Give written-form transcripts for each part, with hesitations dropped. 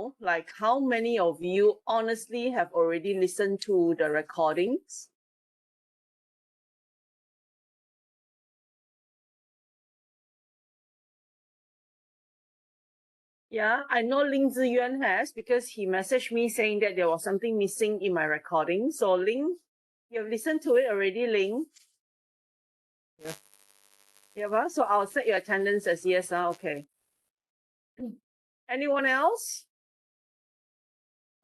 know, like how many of you honestly have already listened to the recordings? Yeah, I know Ling Ziyuan has, because he messaged me saying that there was something missing in my recording. So Ling, you've listened to it already, Ling? Yeah. Yeah, so I'll set your attendance as yes, okay. Anyone else?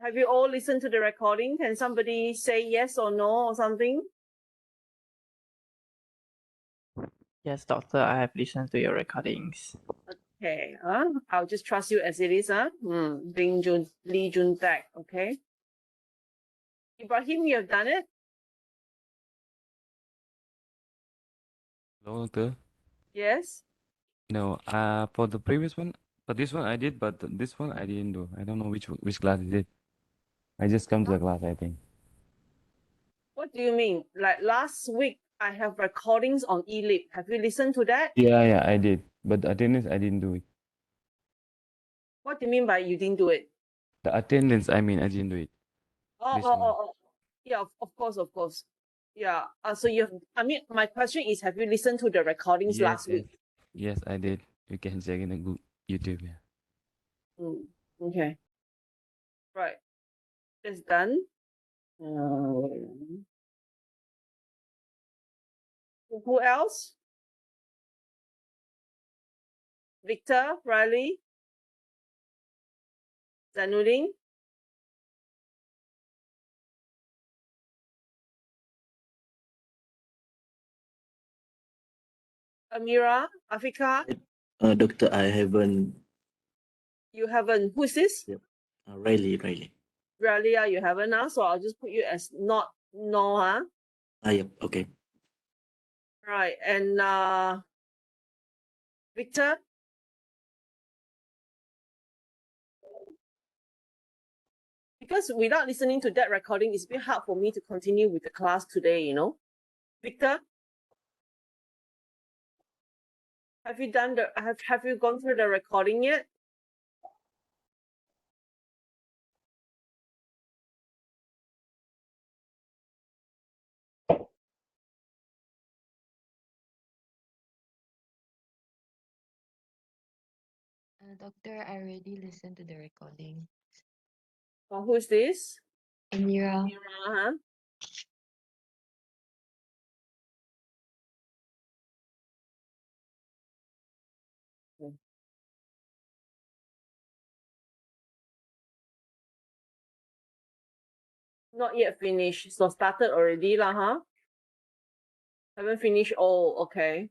Have you all listened to the recording? Can somebody say yes or no or something? Yes, doctor, I have listened to your recordings. Okay, I'll just trust you as it is, Lee Jun Tak, okay. Ibrahim, you have done it? Hello, doctor. Yes. No, for the previous one, but this one I did, but this one I didn't do. I don't know which class is it. I just come to the class, I think. What do you mean? Like last week, I have recordings on eLib. Have you listened to that? Yeah, I did. But the attendance, I didn't do it. What do you mean by you didn't do it? The attendance, I mean, I didn't do it. This one. Oh. Yeah, of course. Yeah. So I mean, my question is, have you listened to the recordings last week? Yes, I did. You can check in the YouTube. Yeah. Okay. Right. It's done. Who else? Victor, Riley, Zanuddin? Amira, Afika? Doctor, I haven't. You haven't. Who is this? Yep. Riley. Riley, you haven't now, so I'll just put you as not no, huh? Yep. Okay. Right, and Victor? Because without listening to that recording, it's a bit hard for me to continue with the class today, you know. Victor? Have you done have you gone through the recording yet? Doctor, I already listened to the recording. Who is this? Amira. Amira, Not yet finished. So started already lah, huh? Haven't finished. Oh, okay.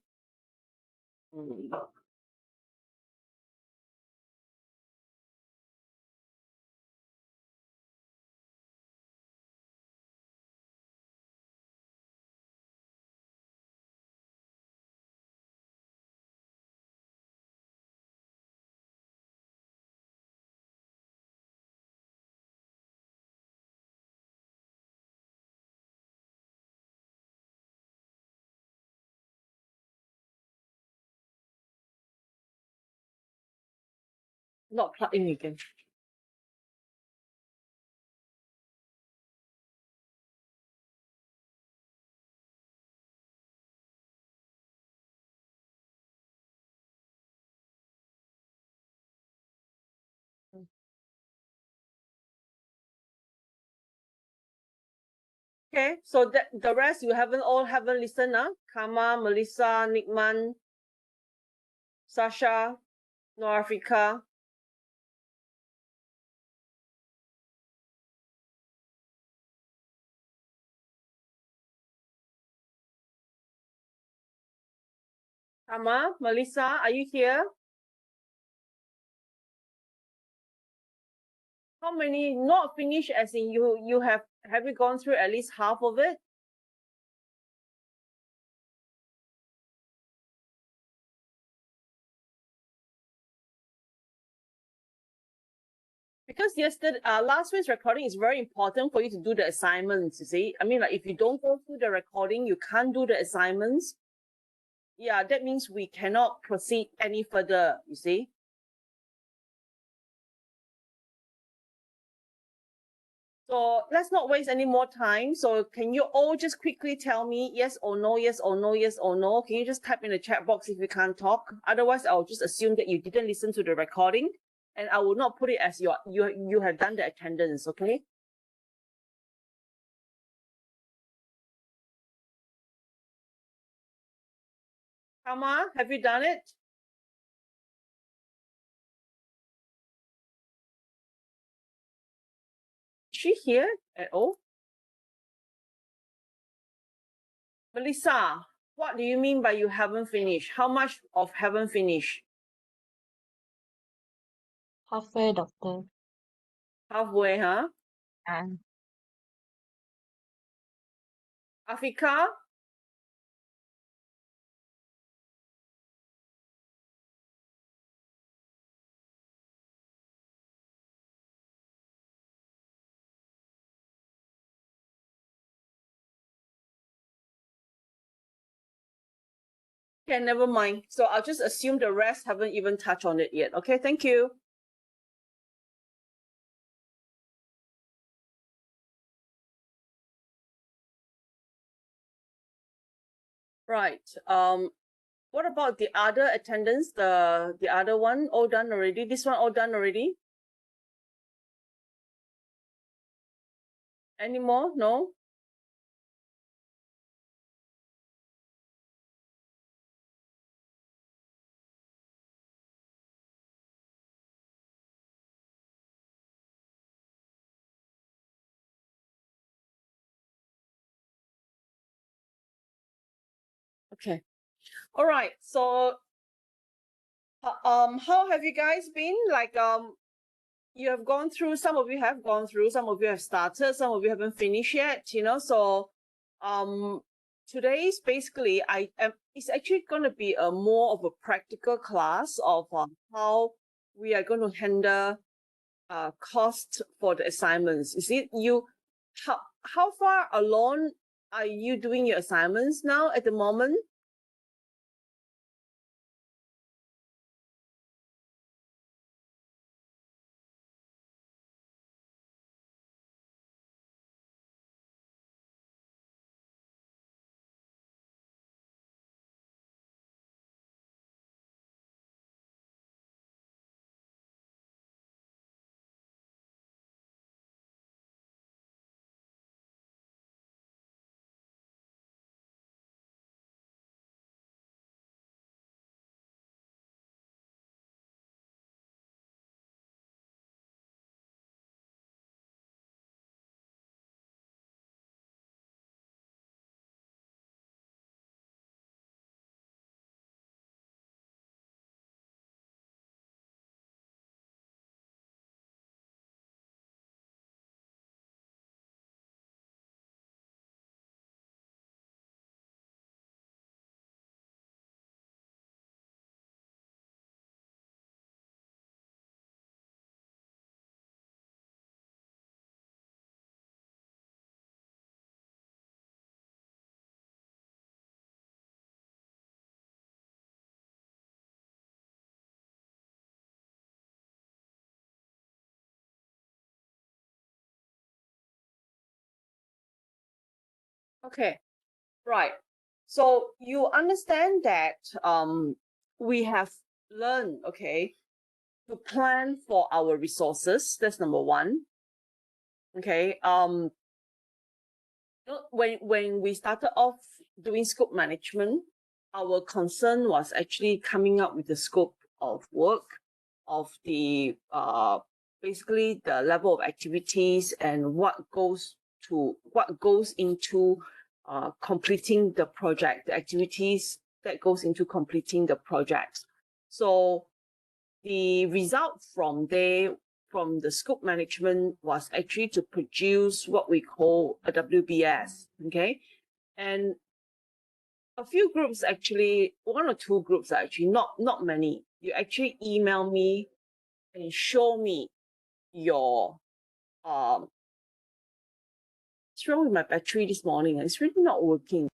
Not plug in again. Okay, so that the rest you haven't listened, huh? Kama, Melissa, Nickman, Sasha, Norafrika. Kama, Melissa, are you here? How many not finished as in you have you gone through at least half of it? Because last week's recording is very important for you to do the assignments, you see. I mean, like if you don't go through the recording, you can't do the assignments. Yeah, that means we cannot proceed any further, you see. So let's not waste any more time. So can you all just quickly tell me yes or no, yes or no, yes or no? Can you just type in the chat box if you can't talk? Otherwise, I'll just assume that you didn't listen to the recording, and I will not put it as you have done the attendance. Okay. Kama, have you done it? Is she here at all? Melissa, what do you mean by you haven't finished? How much of haven't finished? Halfway, doctor. Halfway, huh? And Afika? Okay, never mind. So I'll just assume the rest haven't even touched on it yet. Okay, thank you. Right. What about the other attendance? The other one all done already? This one all done already? Any more? No? Okay. All right. So how have you guys been? Like you have gone through, some of you have gone through, some of you have started, some of you haven't finished yet, you know. So today's basically it's actually going to be a more of a practical class of how we are going to handle cost for the assignments. Is it you how far along are you doing your assignments now at the moment? Okay, right. So you understand that we have learned, okay, to plan for our resources. That's number one. Okay. When we started off doing scope management, our concern was actually coming up with the scope of work, of the basically the level of activities and what goes into completing the project, the activities that goes into completing the project. So the result from there, from the scope management, was actually to produce what we call a WBS. Okay. And a few groups, actually, one or two groups are actually not many. You actually email me and show me your what's wrong with my battery this morning? It's really not working.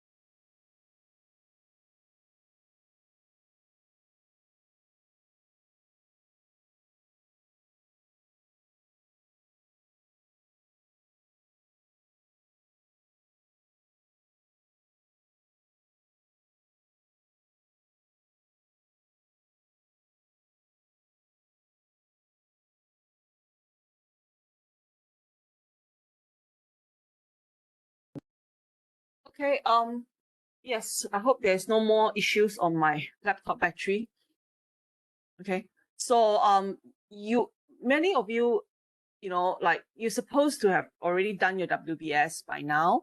Okay, yes, I hope there's no more issues on my laptop battery. Okay, so many of you, like you're supposed to have already done your WBS by now.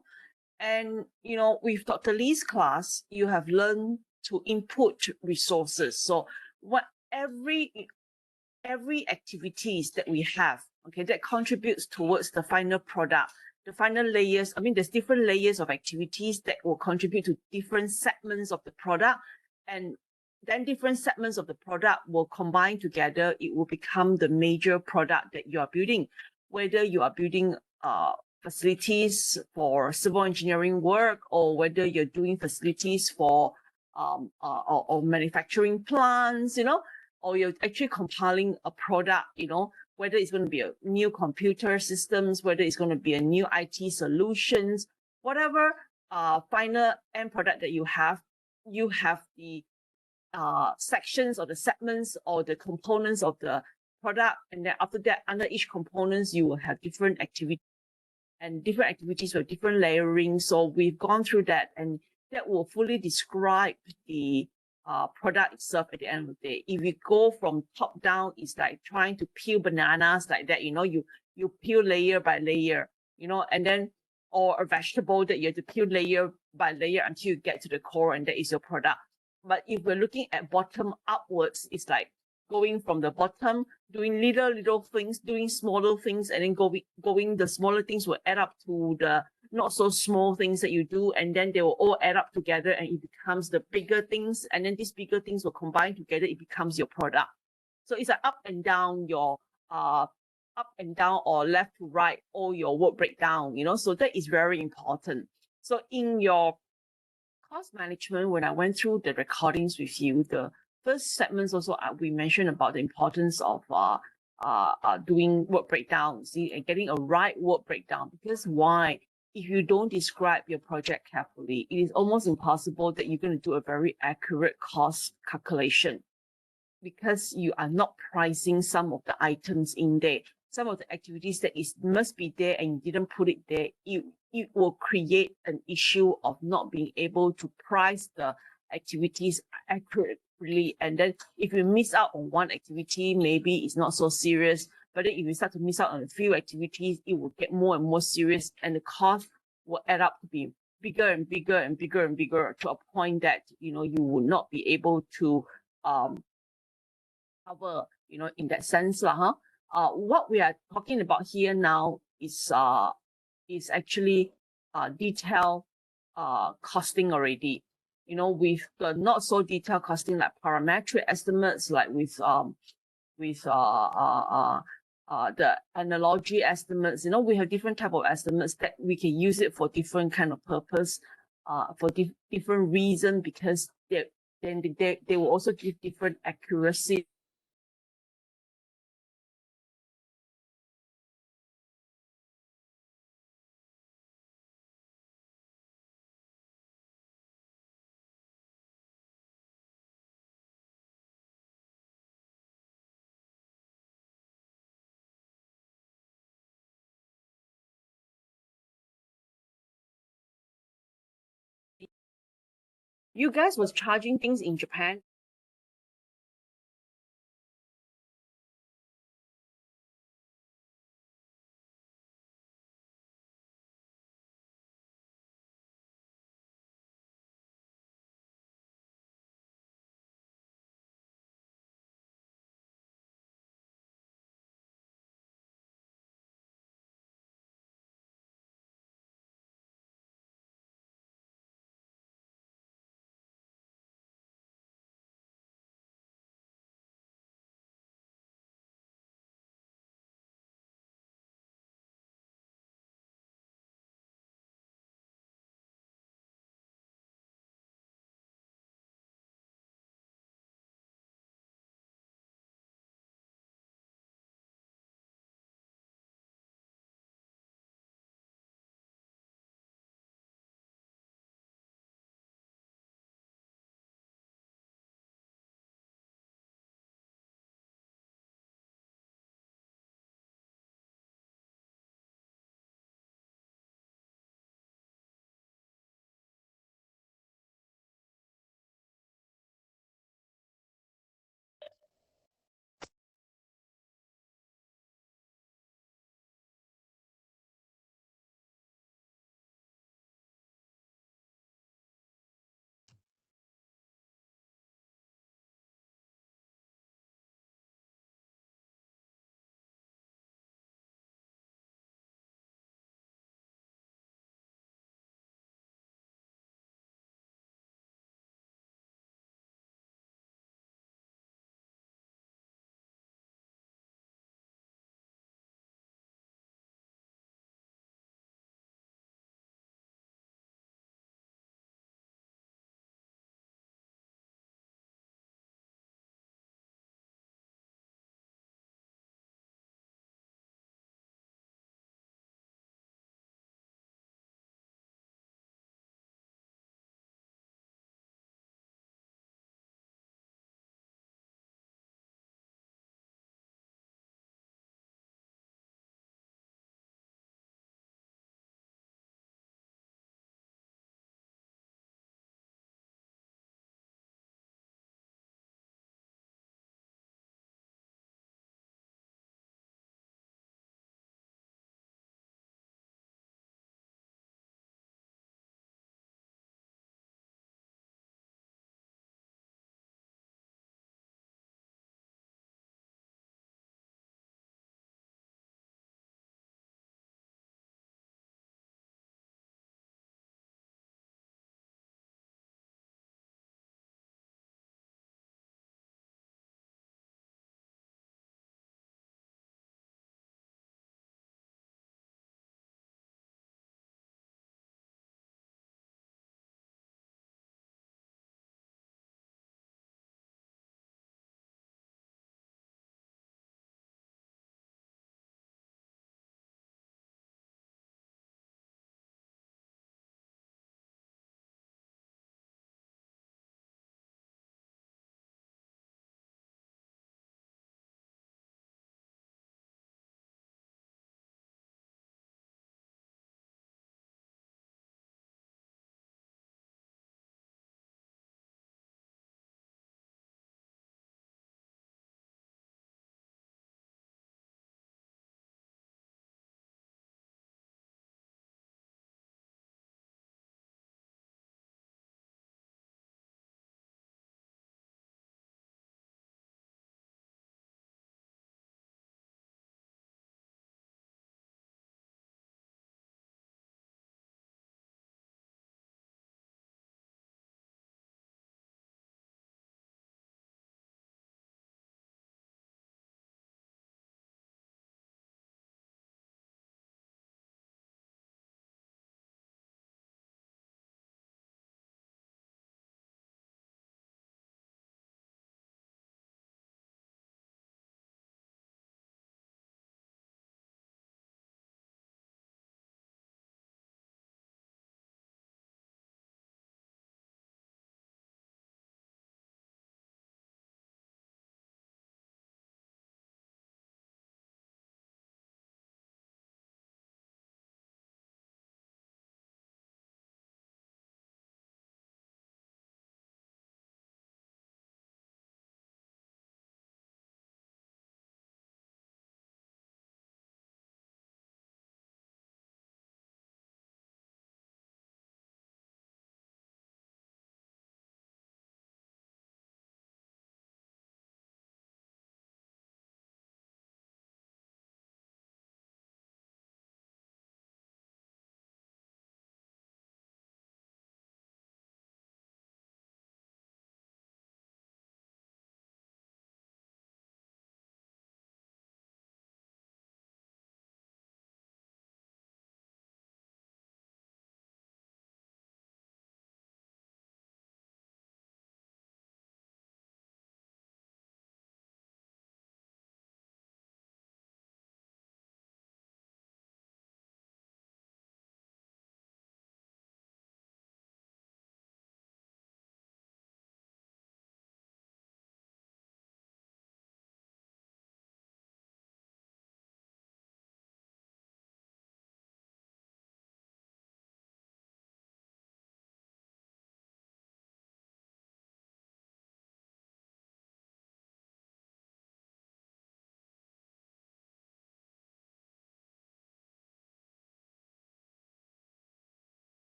And, with Dr. Lee's class, you have learned to input resources. So what every activities that we have, okay, that contributes towards the final product, the final layers. I mean, there's different layers of activities that will contribute to different segments of the product. And then different segments of the product will combine together. It will become the major product that you are building. Whether you are building facilities for civil engineering work, or whether you're doing facilities for or manufacturing plants, or you're actually compiling a product, whether it's going to be a new computer systems, whether it's going to be a new IT solutions, whatever final end product that you have the sections or the segments or the components of the product. And then after that, under each components, you will have different activities, and different activities with different layering. So we've gone through that, and that will fully describe the product itself at the end of the day. If we go from top down, it's like trying to peel bananas like that, you peel layer by layer, and then, or a vegetable that you have to peel layer by layer until you get to the core, and that is your product. But if we're looking at bottom upwards, it's like going from the bottom, doing little things, doing smaller things, and then going the smaller things will add up to the not so small things that you do, and then they will all add up together, and it becomes the bigger things, and then these bigger things will combine together, it becomes your product. So it's like up and down or left to right, or your work breakdown, so that is very important. So in your cost management, when I went through the recordings with you, the first segments also, we mentioned about the importance of doing work breakdown, and getting a right work breakdown. Because why? If you don't describe your project carefully, it is almost impossible that you're going to do a very accurate cost calculation, because you are not pricing some of the items in there. Some of the activities that must be there and you didn't put it there, it will create an issue of not being able to price the activities accurately. And then if you miss out on one activity, maybe it's not so serious. But then if you start to miss out on a few activities, it will get more and more serious, and the cost will add up to be bigger and bigger and bigger and bigger, to a point that you will not be able to cover, in that sense. What we are talking about here now is actually detailed costing already. With the not so detailed costing, like parametric estimates, like with the analogy estimates. We have different type of estimates that we can use it for different kind of purpose, for different reason, because they will also give different accuracy. You guys was charging things in Japan.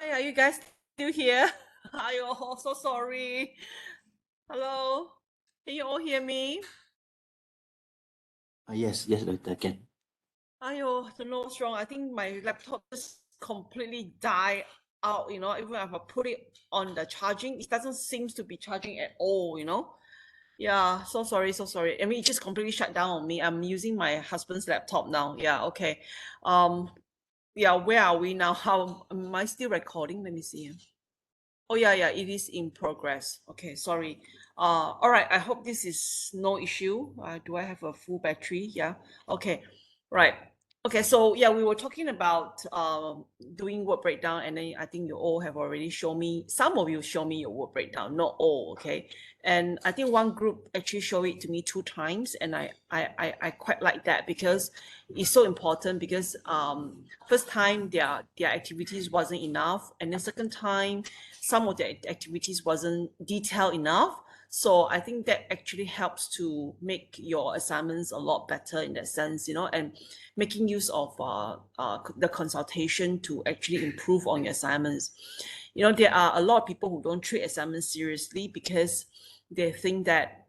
Hi, are you guys still here? I'm so sorry. Hello, can you all hear me? Yes, yes, doctor, can. Ayo, don't know what's wrong. I think my laptop just completely died out, you know, even if I put it on the charging, it doesn't seem to be charging at all, you know. Yeah, so sorry, so sorry. I mean, it just completely shut down on me. I'm using my husband's laptop now. Yeah, okay. Yeah, where are we now? How am I still recording? Let me see. Oh yeah, yeah, it is in progress. Okay, sorry. All right. I hope this is no issue. Do I have a full battery? Yeah. Okay. Right. Okay. So yeah, we were talking about doing work breakdown, and then I think you all have already shown me. Some of you show me your work breakdown, not all. Okay. And I think one group actually showed it to me 2 times, and I quite like that because it's so important because first time their activities wasn't enough, and the second time some of the activities wasn't detailed enough. So I think that actually helps to make your assignments a lot better in that sense, you know, and making use of the consultation to actually improve on your assignments. You know, there are a lot of people who don't treat assignments seriously because they think that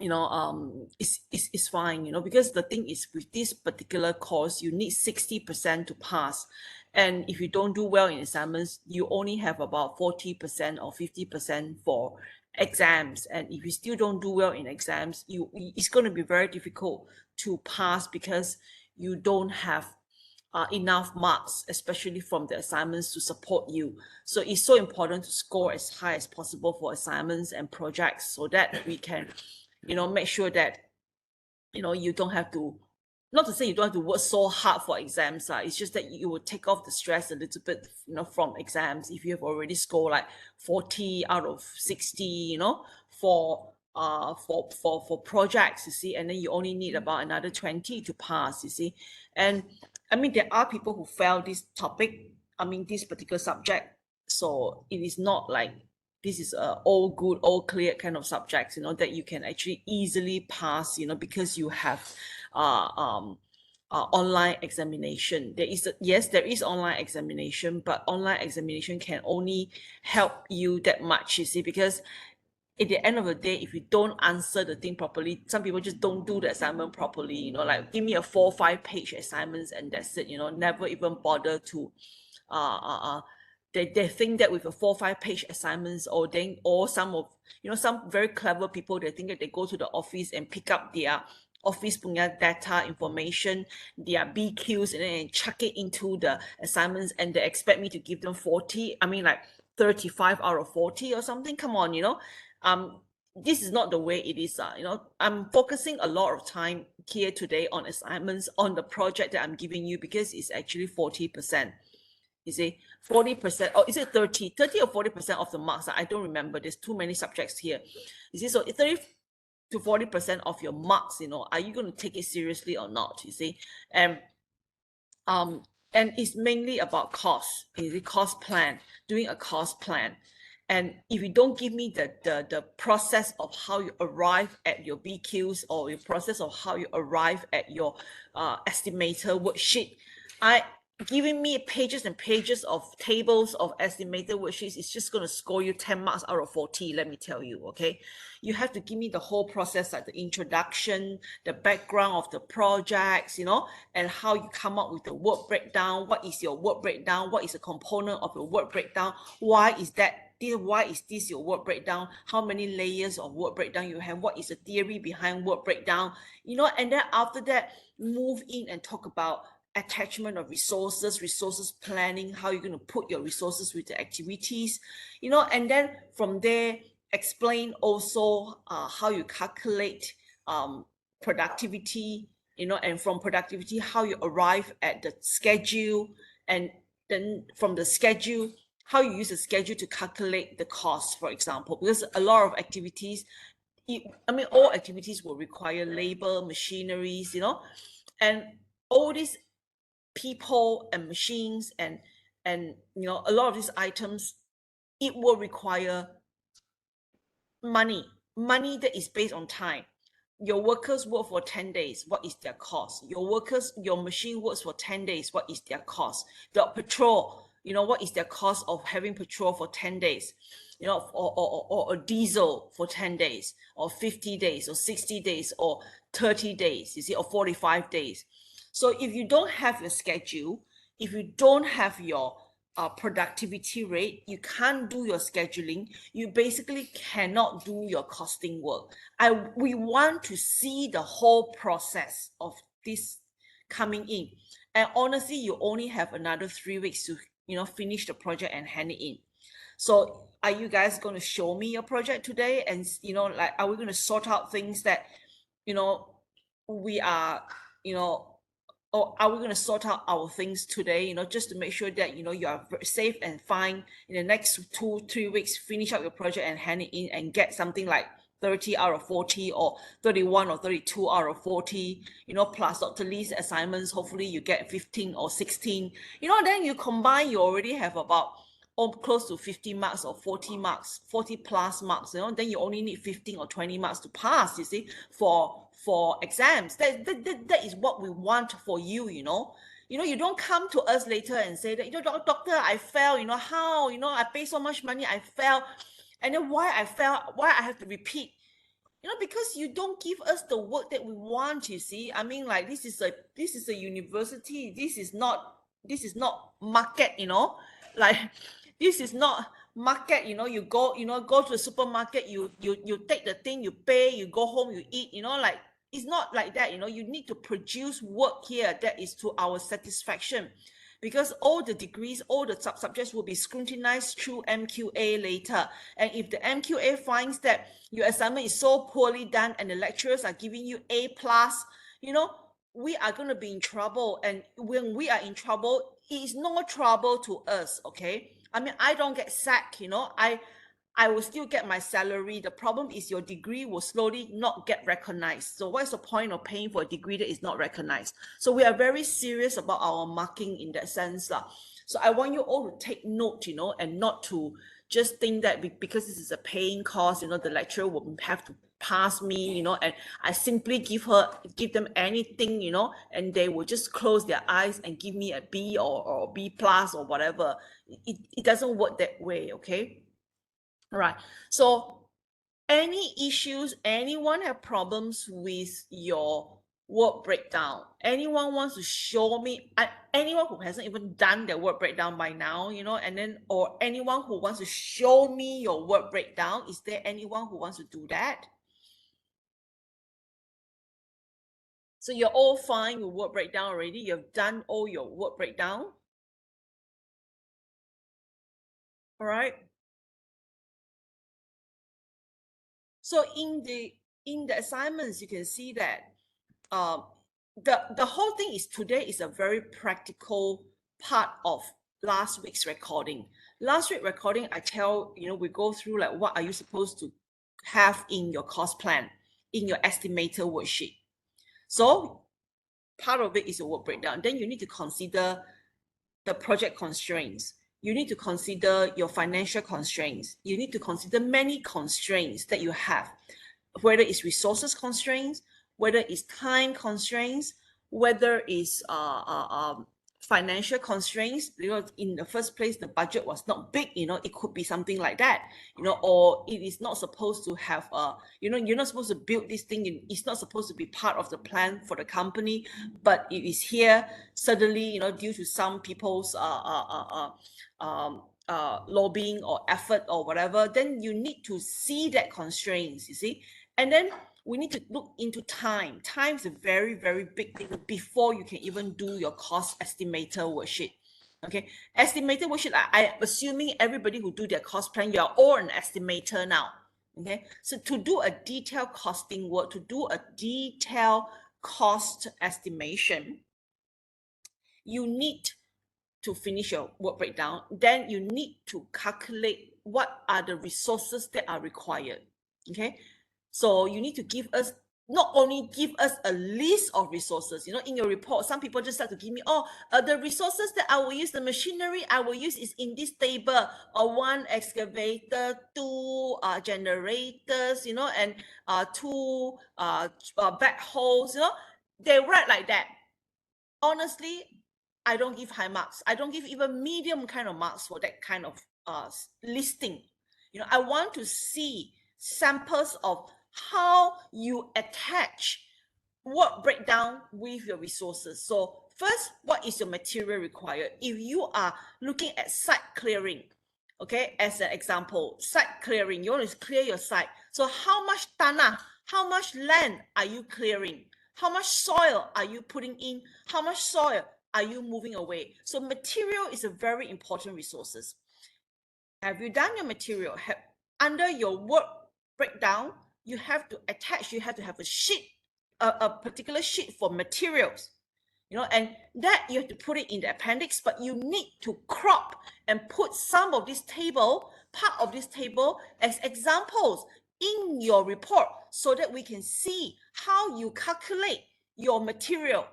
it's fine, you know, because the thing is with this particular course, you need 60% to pass. And if you don't do well in assignments, you only have about 40% or 50% for exams. And if you still don't do well in exams, it's going to be very difficult to pass because you don't have enough marks, especially from the assignments to support you. So it's so important to score as high as possible for assignments and projects so that we can, you know, make sure that, you know, you don't have to, not to say you don't have to work so hard for exams. It's just that you will take off the stress a little bit, you know, from exams if you have already scored like 40 out of 60, you know, for projects, you see, and then you only need about another 20 to pass, you see. And I mean, there are people who fail this topic, I mean, this particular subject. So it is not like this is a all good, all clear kind of subjects, you know, that you can actually easily pass, you know, because you have online examination. Yes, there is online examination, but online examination can only help you that much, you see, because at the end of the day, if you don't answer the thing properly, some people just don't do the assignment properly, you know, like give me a 4 or 5 page assignments and that's it, you know, never even bother to they think that with a 4 or 5 page assignments, or some of, you know, some very clever people, they think that they go to the office and pick up their office punya data information, their BQs, and then chuck it into the assignments, and they expect me to give them 40, I mean like 35 out of 40 or something. Come on, you know. This is not the way it is. You know, I'm focusing a lot of time here today on assignments, on the project that I'm giving you, because it's actually 40%. You see, 40%, or is it 30 or 40% of the marks? I don't remember. There's too many subjects here. You see, so 30 to 40% of your marks, you know, are you going to take it seriously or not? You see, um, and it's mainly about cost. Is it cost plan? Doing a cost plan. And if you don't give me the process of how you arrive at your BQs, or your process of how you arrive at your estimator worksheet, giving me pages and pages of tables of estimator worksheets is just going to score you 10 marks out of 40, let me tell you. Okay, you have to give me the whole process, like the introduction, the background of the projects, you know, and how you come up with the work breakdown. What is your work breakdown? What is a component of your work breakdown? Why is this your work breakdown? How many layers of work breakdown you have? What is the theory behind work breakdown? You know, and then after that, move in and talk about attachment of resources planning, how you're going to put your resources with the activities, you know, and then from there, explain also how you calculate productivity, you know, and from productivity, how you arrive at the schedule, and then from the schedule, how you use the schedule to calculate the cost, for example, because a lot of activities, I mean, all activities will require labor, machineries, you know, and all these people and machines, and you know, a lot of these items, it will require money that is based on time. Your workers work for 10 days, what is their cost? Your machine works for 10 days, what is their cost? The petrol, you know, what is their cost of having petrol for 10 days, you know, or diesel for 10 days, or 50 days, or 60 days, or 30 days, you see, or 45 days. So if you don't have your schedule, if you don't have your productivity rate, you can't do your scheduling, you basically cannot do your costing work. We want to see the whole process of this coming in. And honestly, you only have another 3 weeks to, you know, finish the project and hand it in. So are you guys going to show me your project today? And, you know, like, are we going to sort out things that, you know, we are, you know, or are we going to sort out our things today, you know, just to make sure that, you know, you are safe and fine in the next 2-3 weeks, finish out your project and hand it in and get something like 30 out of 40 or 31 or 32 out of 40, you know, plus Dr. Lee's assignments, hopefully you get 15 or 16, you know, then you combine, you already have about close to 50 marks or 40 marks, 40 plus marks, you know, then you only need 15 or 20 marks to pass, you see, for exams. That is what we want for you, you know. You know, you don't come to us later and say that, you know, doctor, I fell, you know, how, you know, I pay so much money, I fell. And then why I fell, why I have to repeat, you know, because you don't give us the work that we want, you see. I mean, like, this is a university, this is not market, you know, like, this is not market, you know. You go to the supermarket, you take the thing, you pay, you go home, you eat, you know, like, it's not like that, you know. You need to produce work here that is to our satisfaction, because all the degrees, all the subjects will be scrutinized through MQA later. And if the MQA finds that your assignment is so poorly done and the lecturers are giving you A plus, you know, we are going to be in trouble. And when we are in trouble, it's no trouble to us, okay? I mean, I don't get sacked, you know. I will still get my salary. The problem is your degree will slowly not get recognized. So what's the point of paying for a degree that is not recognized? So we are very serious about our marking in that sense. So I want you all to take note, you know, and not to just think that because this is a paying course, you know, the lecturer will have to pass me, you know, and I simply give them anything, you know, and they will just close their eyes and give me a B or B plus or whatever. It doesn't work that way, okay? All right. So any issues, anyone have problems with your work breakdown? Anyone wants to show me, anyone who hasn't even done their work breakdown by now, you know, and then, or anyone who wants to show me your work breakdown, is there anyone who wants to do that? So you're all fine with work breakdown already? You've done all your work breakdown? All right. So in the assignments, you can see that the whole thing is, today is a very practical part of last week's recording. Last week recording, I tell, you know, we go through like, what are you supposed to have in your cost plan, in your estimator worksheet. So part of it is a work breakdown. Then you need to consider the project constraints. You need to consider your financial constraints. You need to consider many constraints that you have, whether it's resources constraints, whether it's time constraints, whether it's financial constraints. You know, in the first place, the budget was not big, you know, it could be something like that, you know, or it is not supposed to have you know, you're not supposed to build this thing, it's not supposed to be part of the plan for the company, but it is here suddenly, you know, due to some people's lobbying or effort or whatever. Then you need to see that constraints, you see. And then we need to look into time. Time is a very, very big thing before you can even do your cost estimator worksheet. Okay, estimator worksheet, I'm assuming everybody who do their cost plan, you're all an estimator now. Okay, so to do a detailed costing work, to do a detailed cost estimation, you need to finish your work breakdown. Then you need to calculate what are the resources that are required. Okay, so you need to give us, not only give us a list of resources, you know, in your report, some people just like to give me, the resources that I will use, the machinery I will use is in this table, or 1 excavator, 2 generators, you know, and 2 backhoes, you know, they write like that. Honestly, I don't give high marks. I don't give even medium kind of marks for that kind of listing. You know, I want to see samples of how you attach work breakdown with your resources. So first, what is your material required? If you are looking at site clearing, okay, as an example, site clearing, you want to clear your site. So how much tanah, how much land are you clearing? How much soil are you putting in? How much soil are you moving away? So material is a very important resources. Have you done your material? Under your work breakdown, you have to attach, you have to have a sheet, a particular sheet for materials, you know, and that you have to put it in the appendix, but you need to crop and put some of this table, part of this table as examples in your report so that we can see how you calculate your material.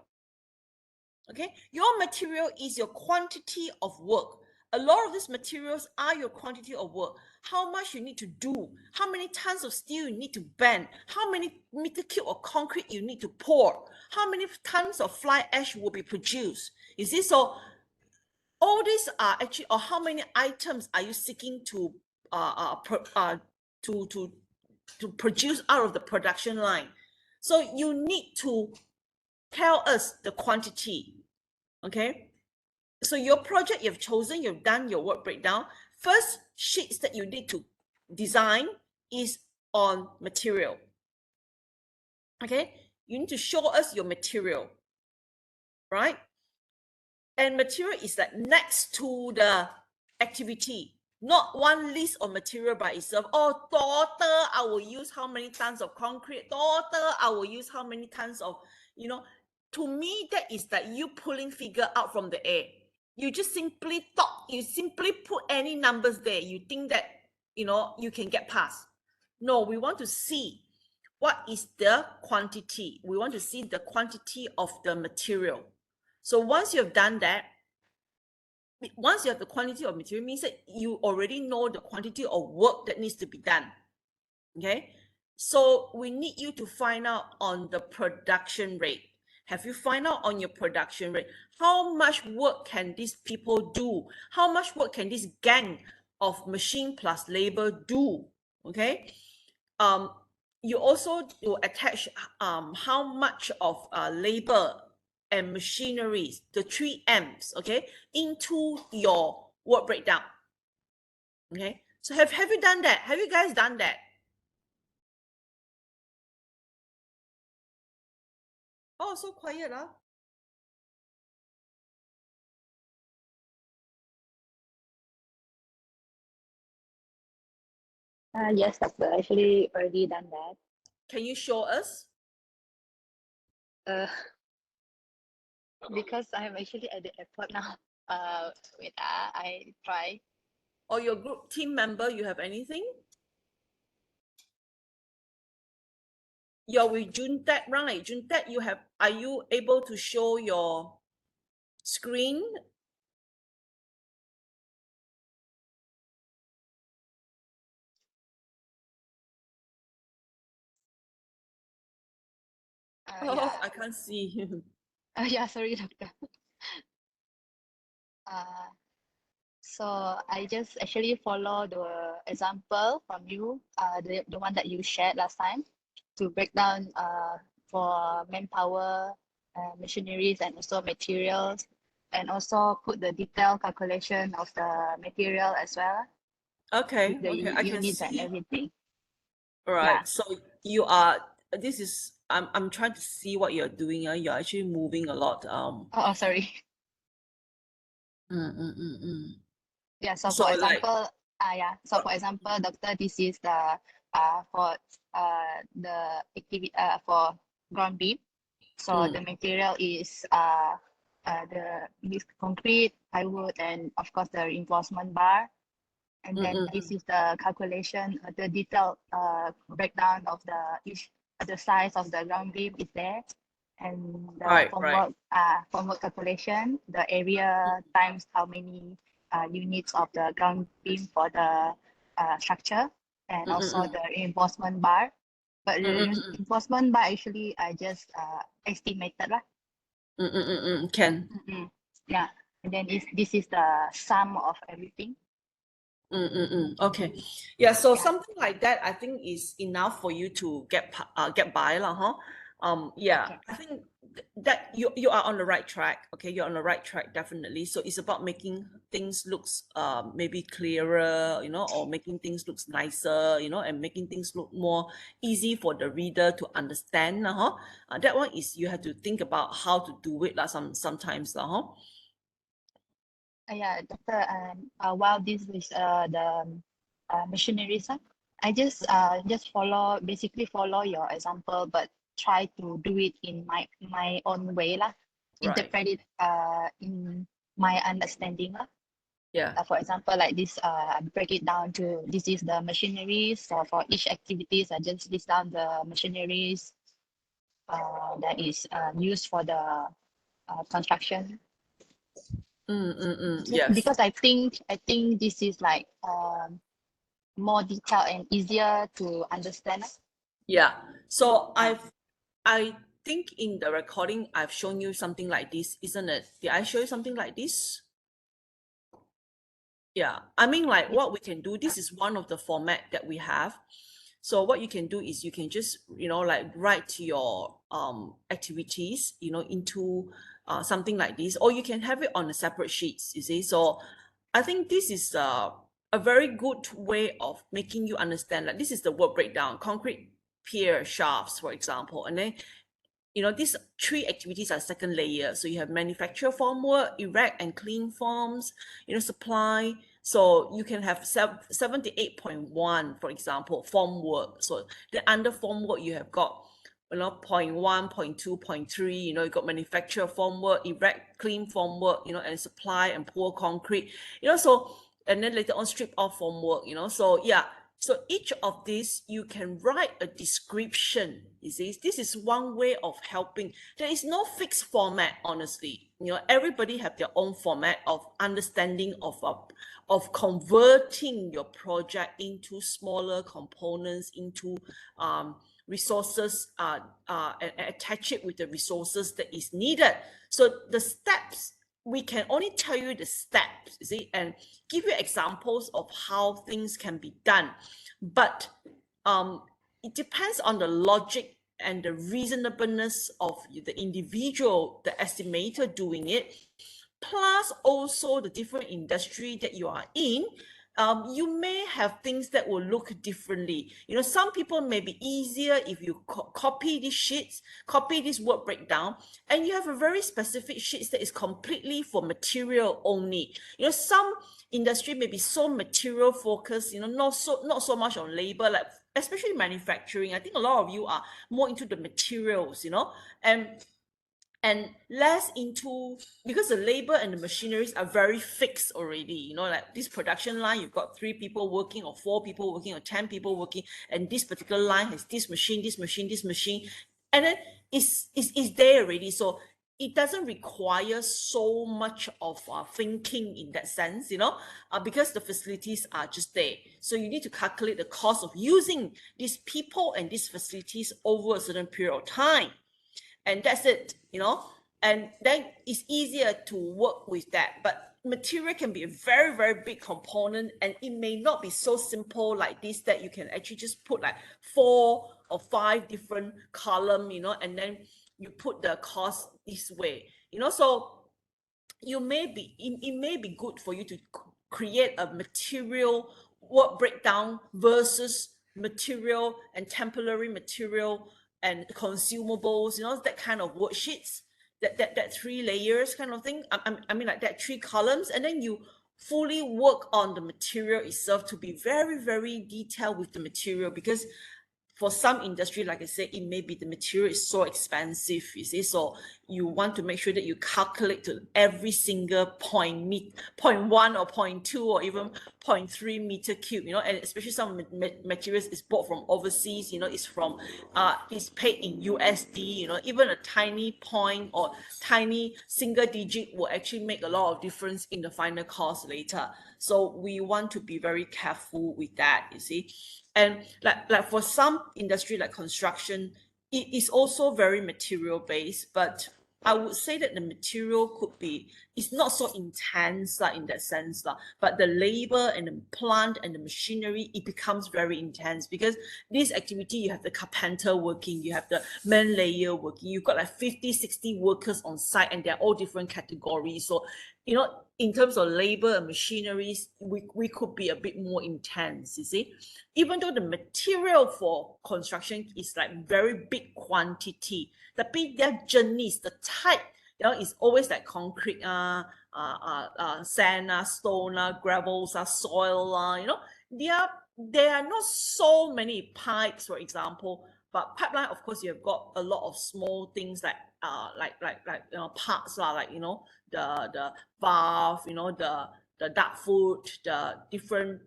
Okay, your material is your quantity of work. A lot of these materials are your quantity of work. How much you need to do, how many tons of steel you need to bend, how many meter cube of concrete you need to pour, how many tons of fly ash will be produced. You see, so all these are actually, or how many items are you seeking to to produce out of the production line. So you need to tell us the quantity. Okay, so your project you've chosen, you've done your work breakdown. First sheets that you need to design is on material. Okay, you need to show us your material, right? And material is like next to the activity, not one list of material by itself. Oh, total, I will use how many tons of concrete. Total, I will use how many tons of, you know, to me, that is that you pulling figure out from the air. You just simply talk, you simply put any numbers there. You think that, you know, you can get past. No, we want to see what is the quantity. We want to see the quantity of the material. So once you've done that, once you have the quantity of material, means that you already know the quantity of work that needs to be done. Okay, so we need you to find out on the production rate. Have you find out on your production rate how much work can these people do? How much work can this gang of machine plus labor do? Okay, you also will attach how much of labor and machineries, the 3 M's, okay, into your work breakdown. Okay, so have you done that? Have you guys done that? Oh, so quiet, huh? Yes, doctor. Actually, already done that. Can you show us? Uh, because I'm actually at the airport now. Wait, I try. Or your group team member, you have anything? You're with Juntet, right? Juntet, you have, are you able to show your screen? Oh, Yeah. I can't see. Yeah, sorry, doctor. Uh, so I just actually follow the example from you, the one that you shared last time, to break down for manpower, machineries, and also materials, and also put the detailed calculation of the material as well, Okay, with the okay, I can units and see. everything. All Yeah. right, so you are, this is, I'm trying to see what you're doing. You're actually moving a lot. Oh, sorry. Mm, mm, mm, mm. Yeah, so So for like, example, for example, doctor, this is the for the activity for ground beam. So the material is the mixed concrete, plywood, and of course the reinforcement bar. And then this is the calculation, the detailed breakdown of the size of the ground beam is there, and the right, formwork calculation, the area times how many units of the ground beam for the structure, and also the reinforcement bar. But the reinforcement bar actually I just estimated lah. Can. yeah, and then this is the sum of everything. Okay. Yeah, so Yeah. something like that, I think is enough for you to get by lah, huh? Yeah, Okay. I think that you are on the right track. Okay, you're on the right track, definitely. So it's about making things looks maybe clearer, or making things looks nicer, and making things look more easy for the reader to understand, lah, huh? That one is you have to think about how to do it lah, sometimes lah, huh? Yeah, doctor, while this is the machineries, I just basically follow your example, but try to do it in my own way lah. Right. Interpret it in my understanding lah. Yeah. For example, like this, I break it down to this is the machineries. So for each activities, I just list down the machineries that is used for the construction. Yes. Because I think this is like more detailed and easier to understand. Yeah. So I think in the recording I've shown you something like this, isn't it? Did I show you something like this? Yeah. I mean, like what we can do, this is one of the format that we have. So what you can do is you can just, like write your activities, into something like this, or you can have it on a separate sheets, you see. So I think this is a very good way of making you understand. Like this is the word breakdown: concrete pier shafts, for example, and then these three activities are second layer. So you have manufacture formwork, erect and clean forms, supply. So you can have 78.1, for example, formwork. So then under formwork, you have got 0.1, 0.2, 0.3, you got manufacture formwork, erect, clean formwork, and supply and pour concrete, so, and then later on strip off formwork, so yeah. So each of these, you can write a description. You see, this is one way of helping. There is no fixed format, honestly. Everybody have their own format of understanding of converting your project into smaller components, into resources, and attach it with the resources that is needed. So the steps, we can only tell you the steps, you see, and give you examples of how things can be done. But it depends on the logic and the reasonableness of the individual, the estimator doing it, plus also the different industry that you are in. You may have things that will look differently. Some people may be easier if you copy these sheets, copy this word breakdown, and you have a very specific sheets that is completely for material only. Some industry may be so material focused, not so much on labor, like especially manufacturing. I think a lot of you are more into the materials, and less into, because the labor and the machineries are very fixed already, like this production line, you've got 3 people working or 4 people working or 10 people working, and this particular line has this machine, and then it's there already. So it doesn't require so much of thinking in that sense, because the facilities are just there. So you need to calculate the cost of using these people and these facilities over a certain period of time. And that's it, and then it's easier to work with that. But material can be a very, very big component, and it may not be so simple like this, that you can actually just put like 4 or 5 different column, and then you put the cost this way, so it may be good for you to create a material work breakdown versus material and temporary material and consumables, that kind of worksheets, that 3 layers kind of thing. I mean, like that 3 columns, and then you fully work on the material itself to be very, very detailed with the material. Because for some industry, like I said, it may be the material is so expensive, you see, so you want to make sure that you calculate to every single point 0.1 or 0.2 or even 0.3 meter cube, and especially some materials is bought from overseas, it's from it's paid in USD, even a tiny point or tiny single digit will actually make a lot of difference in the final cost later. So we want to be very careful with that, you see. And like for some industry like construction, it is also very material based, but I would say that the material could be, it's not so intense in that sense, but the labor and the plant and the machinery, it becomes very intense because this activity, you have the carpenter working, you have the man layer working, you've got like 50, 60 workers on site and they're all different categories. So, you know, in terms of labor and machineries, we could be a bit more intense, you see. Even though the material for construction is like very big quantity, tapi their journeys, the type, you know, is always like concrete, sand, stone, gravels, soil, you know, there are not so many pipes, for example. But pipeline, of course, you have got a lot of small things like you know, parts, like, you know, the valve, you know, the duct foot, the different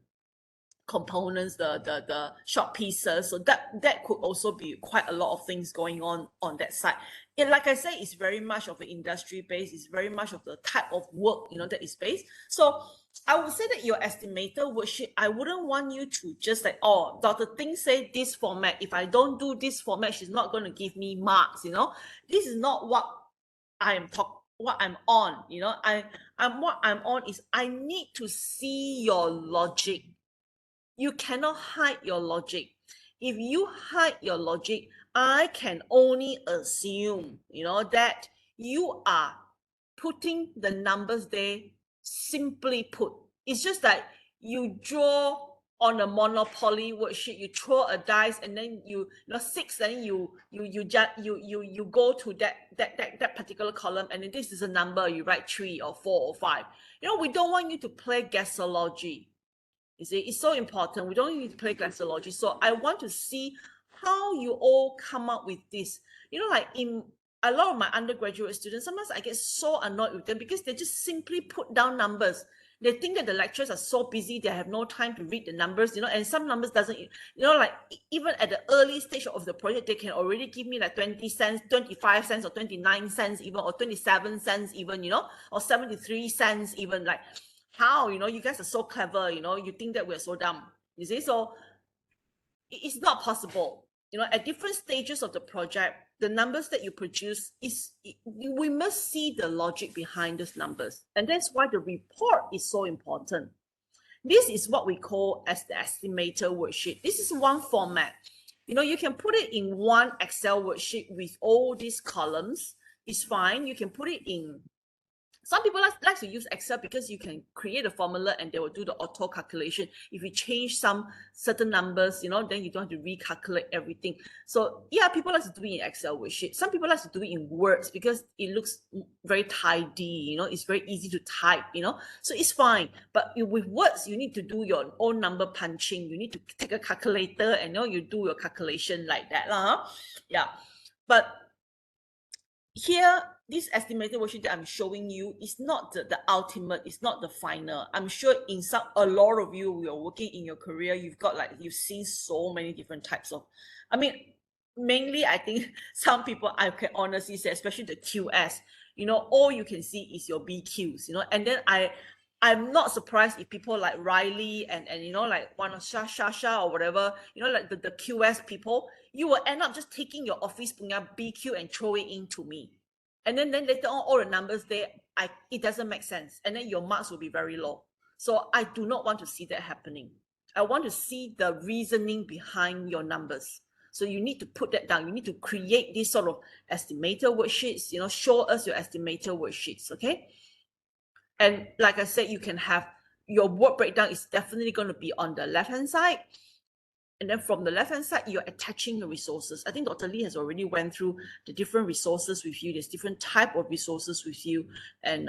components, the short pieces. So that could also be quite a lot of things going on that side. And like I say, it's very much of an industry base. It's very much of the type of work, you know, that is based. So I would say that your estimator worksheet, I wouldn't want you to just like, oh, Dr. Ting say this format. If I don't do this format, she's not going to give me marks, you know. This is not what what I'm on, you know. What I'm on is I need to see your logic. You cannot hide your logic. If you hide your logic, I can only assume, you know, that you are putting the numbers there simply put. It's just that you draw on a Monopoly worksheet, you throw a dice and then you know, 6, then you go to that particular column, and then this is a number, you write 3 or 4 or 5. You know, we don't want you to play guessology. You see, it's so important. We don't need to play glassology. So I want to see how you all come up with this. You know, like in a lot of my undergraduate students, sometimes I get so annoyed with them because they just simply put down numbers. They think that the lecturers are so busy, they have no time to read the numbers, you know, and some numbers doesn't, you know, like even at the early stage of the project, they can already give me like 20 cents, 25 cents, or 29 cents even, or 27 cents even, you know, or 73 cents even, like, how, you know, you guys are so clever, you know, you think that we're so dumb, you see. So it's not possible, you know, at different stages of the project, the numbers that you produce we must see the logic behind those numbers, and that's why the report is so important. This is what we call as the estimator worksheet. This is one format. You know, you can put it in one Excel worksheet with all these columns. It's fine. You can put it in, some people like to use Excel because you can create a formula and they will do the auto calculation. If you change some certain numbers, you know, then you don't have to recalculate everything. So yeah, people like to do it in Excel worksheet. Some people like to do it in Words because it looks very tidy, you know, it's very easy to type, you know, so it's fine. But with Words, you need to do your own number punching. You need to take a calculator and, you know, you do your calculation like that. Yeah. But here, this estimated worksheet that I'm showing you is not the ultimate, it's not the final. I'm sure in a lot of you are working in your career, you've seen so many different types of, I mean, mainly I think some people, I can honestly say, especially the QS, you know, all you can see is your BQs, you know, and then I'm not surprised if people like Riley and you know, like one of Shasha or whatever, you know, like the QS people, you will end up just taking your office punya BQ and throw it into me. And then later on, all the numbers there, it doesn't make sense. And then your marks will be very low. So I do not want to see that happening. I want to see the reasoning behind your numbers. So you need to put that down. You need to create this sort of estimator worksheets, you know, show us your estimator worksheets, okay? And like I said, you can have your work breakdown is definitely going to be on the left-hand side. And then from the left-hand side, you're attaching the resources. I think Dr. Lee has already went through the different resources with you. There's different type of resources with you. And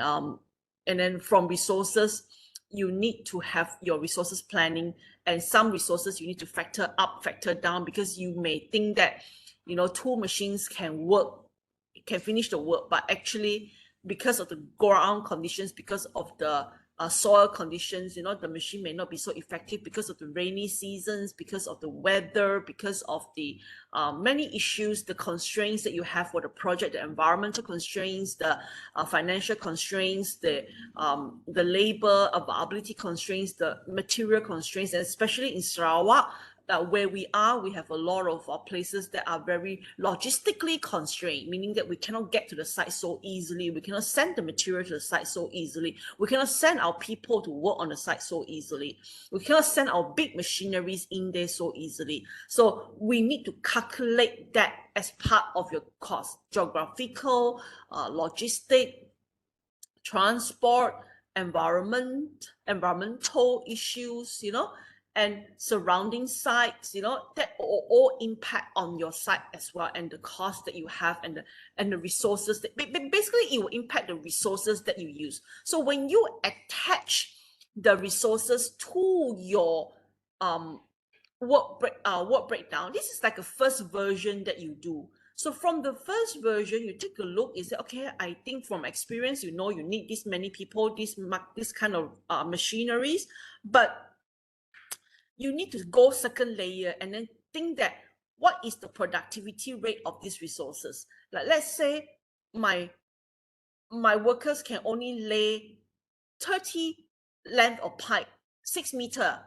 then from resources, you need to have your resources planning, and some resources you need to factor up, factor down, because you may think that, you know, 2 machines can finish the work, but actually because of the ground conditions, because of the soil conditions, you know, the machine may not be so effective because of the rainy seasons, because of the weather, because of the many issues, the constraints that you have for the project, the environmental constraints, the financial constraints, the labor availability constraints, the material constraints, and especially in Sarawak, where we are, we have a lot of places that are very logistically constrained, meaning that we cannot get to the site so easily. We cannot send the material to the site so easily. We cannot send our people to work on the site so easily. We cannot send our big machineries in there so easily. So we need to calculate that as part of your cost: geographical, logistic, transport, environmental issues, and surrounding sites, that all impact on your site as well, and the cost that you have, and the resources that basically it will impact the resources that you use. So when you attach the resources to your work breakdown, this is like a first version that you do. So from the first version, you take a look, you say, okay, I think from experience, you need this many people, this kind of machineries, but you need to go second layer and then think that what is the productivity rate of these resources? Like, let's say my workers can only lay 30 length of pipe, 6 meter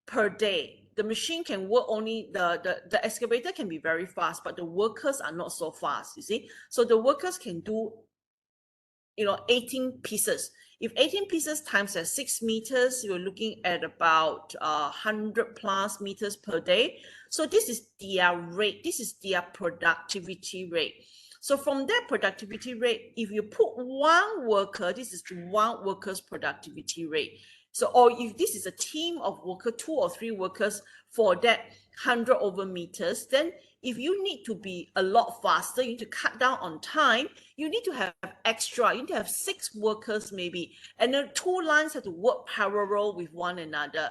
per day. The machine can work only, the excavator can be very fast, but the workers are not so fast, you see. So the workers can do 18 pieces. If 18 pieces times 6 meters, you're looking at about 100 plus meters per day. So this is their rate. This is their productivity rate. So from that productivity rate, if you put one worker, this is one worker's productivity rate. So, or if this is a team of workers, 2 or 3 workers for that 100 over meters, then if you need to be a lot faster, you need to cut down on time, you need to have extra, you need to have 6 workers maybe, and then 2 lines have to work parallel with one another,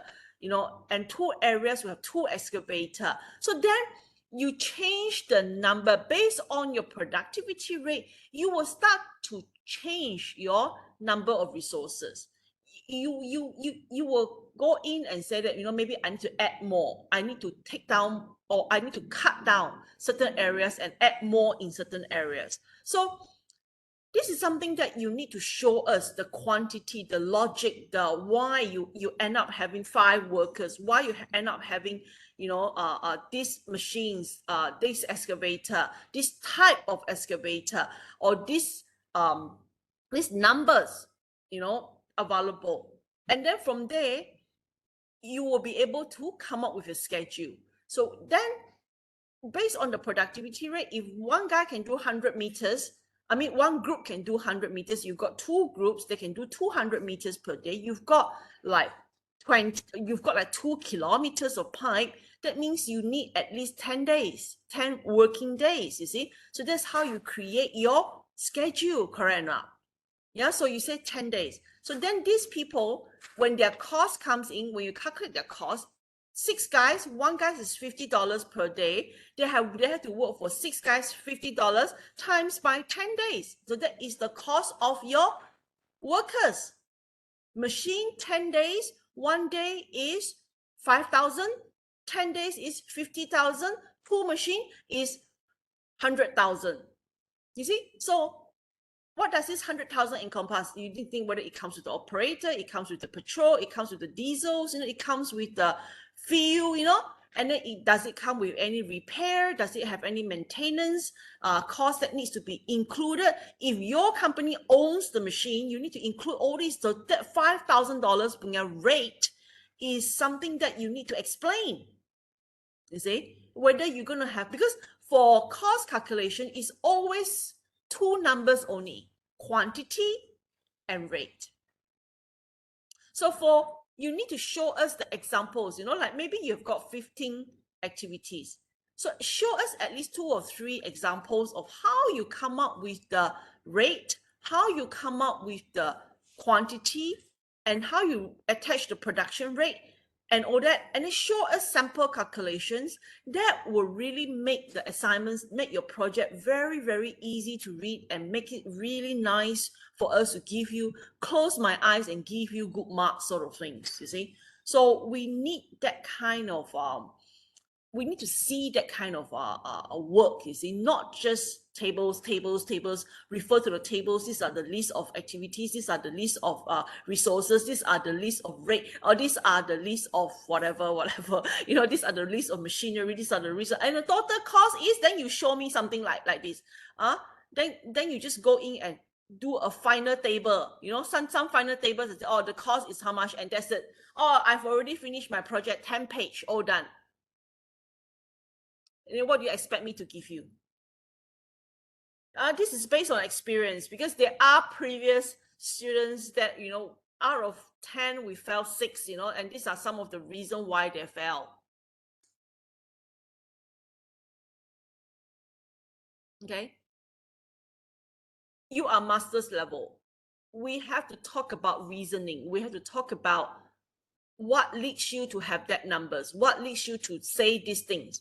and 2 areas will have 2 excavator. So then you change the number based on your productivity rate, you will start to change your number of resources. You will go in and say that, maybe I need to add more, I need to take down, or I need to cut down certain areas and add more in certain areas. So this is something that you need to show us the quantity, the logic, the why you end up having 5 workers, why you end up having these machines, this excavator, this type of excavator, or these numbers available. And then from there, you will be able to come up with a schedule. So then, based on the productivity rate, if one guy can do 100 meters, one group can do 100 meters, you've got 2 groups, they can do 200 meters per day, you've got like 2 kilometers of pipe. That means you need at least 10 days, 10 working days, you see. So that's how you create your schedule, correct or not? Yeah, so you say 10 days. So then these people, when their cost comes in, when you calculate their cost, 6 guys, 1 guy is $50 per day. They have to work for 6 guys, $50 times by 10 days. So that is the cost of your workers. Machine 10 days, 1 day is 5,000, 10 days is 50,000, pool machine is 100,000. You see? So what does this 100,000 encompass? You didn't think whether it comes with the operator, it comes with the petrol, it comes with the diesels, it comes with the fuel, and then does it come with any repair? Does it have any maintenance cost that needs to be included? If your company owns the machine, you need to include all these. So that $5,000 rate is something that you need to explain. You see, whether you're going to have, because for cost calculation, it's always 2 numbers only: quantity and rate. So you need to show us the examples, like maybe you've got 15 activities. So show us at least 2 or 3 examples of how you come up with the rate, how you come up with the quantity, and how you attach the production rate and all that, and then show us sample calculations that will really make the assignments, make your project very, very easy to read, and make it really nice for us to give you, close my eyes and give you good marks sort of things, you see. So we need that kind of we need to see that kind of work, you see, not just tables, refer to the tables. These are the list of activities. These are the list of resources. These are the list of rate, or these are the list of whatever, you know, these are the list of machinery. These are the list, and the total cost is, then you show me something like this. Then you just go in and do a final table, you know, some final tables that say, oh, the cost is how much, and that's it. Oh, I've already finished my project, 10 page, all done. And what do you expect me to give you? This is based on experience, because there are previous students that, you know, out of 10, we failed 6, you know, and these are some of the reasons why they fail. Okay. You are master's level. We have to talk about reasoning. We have to talk about what leads you to have that numbers, what leads you to say these things.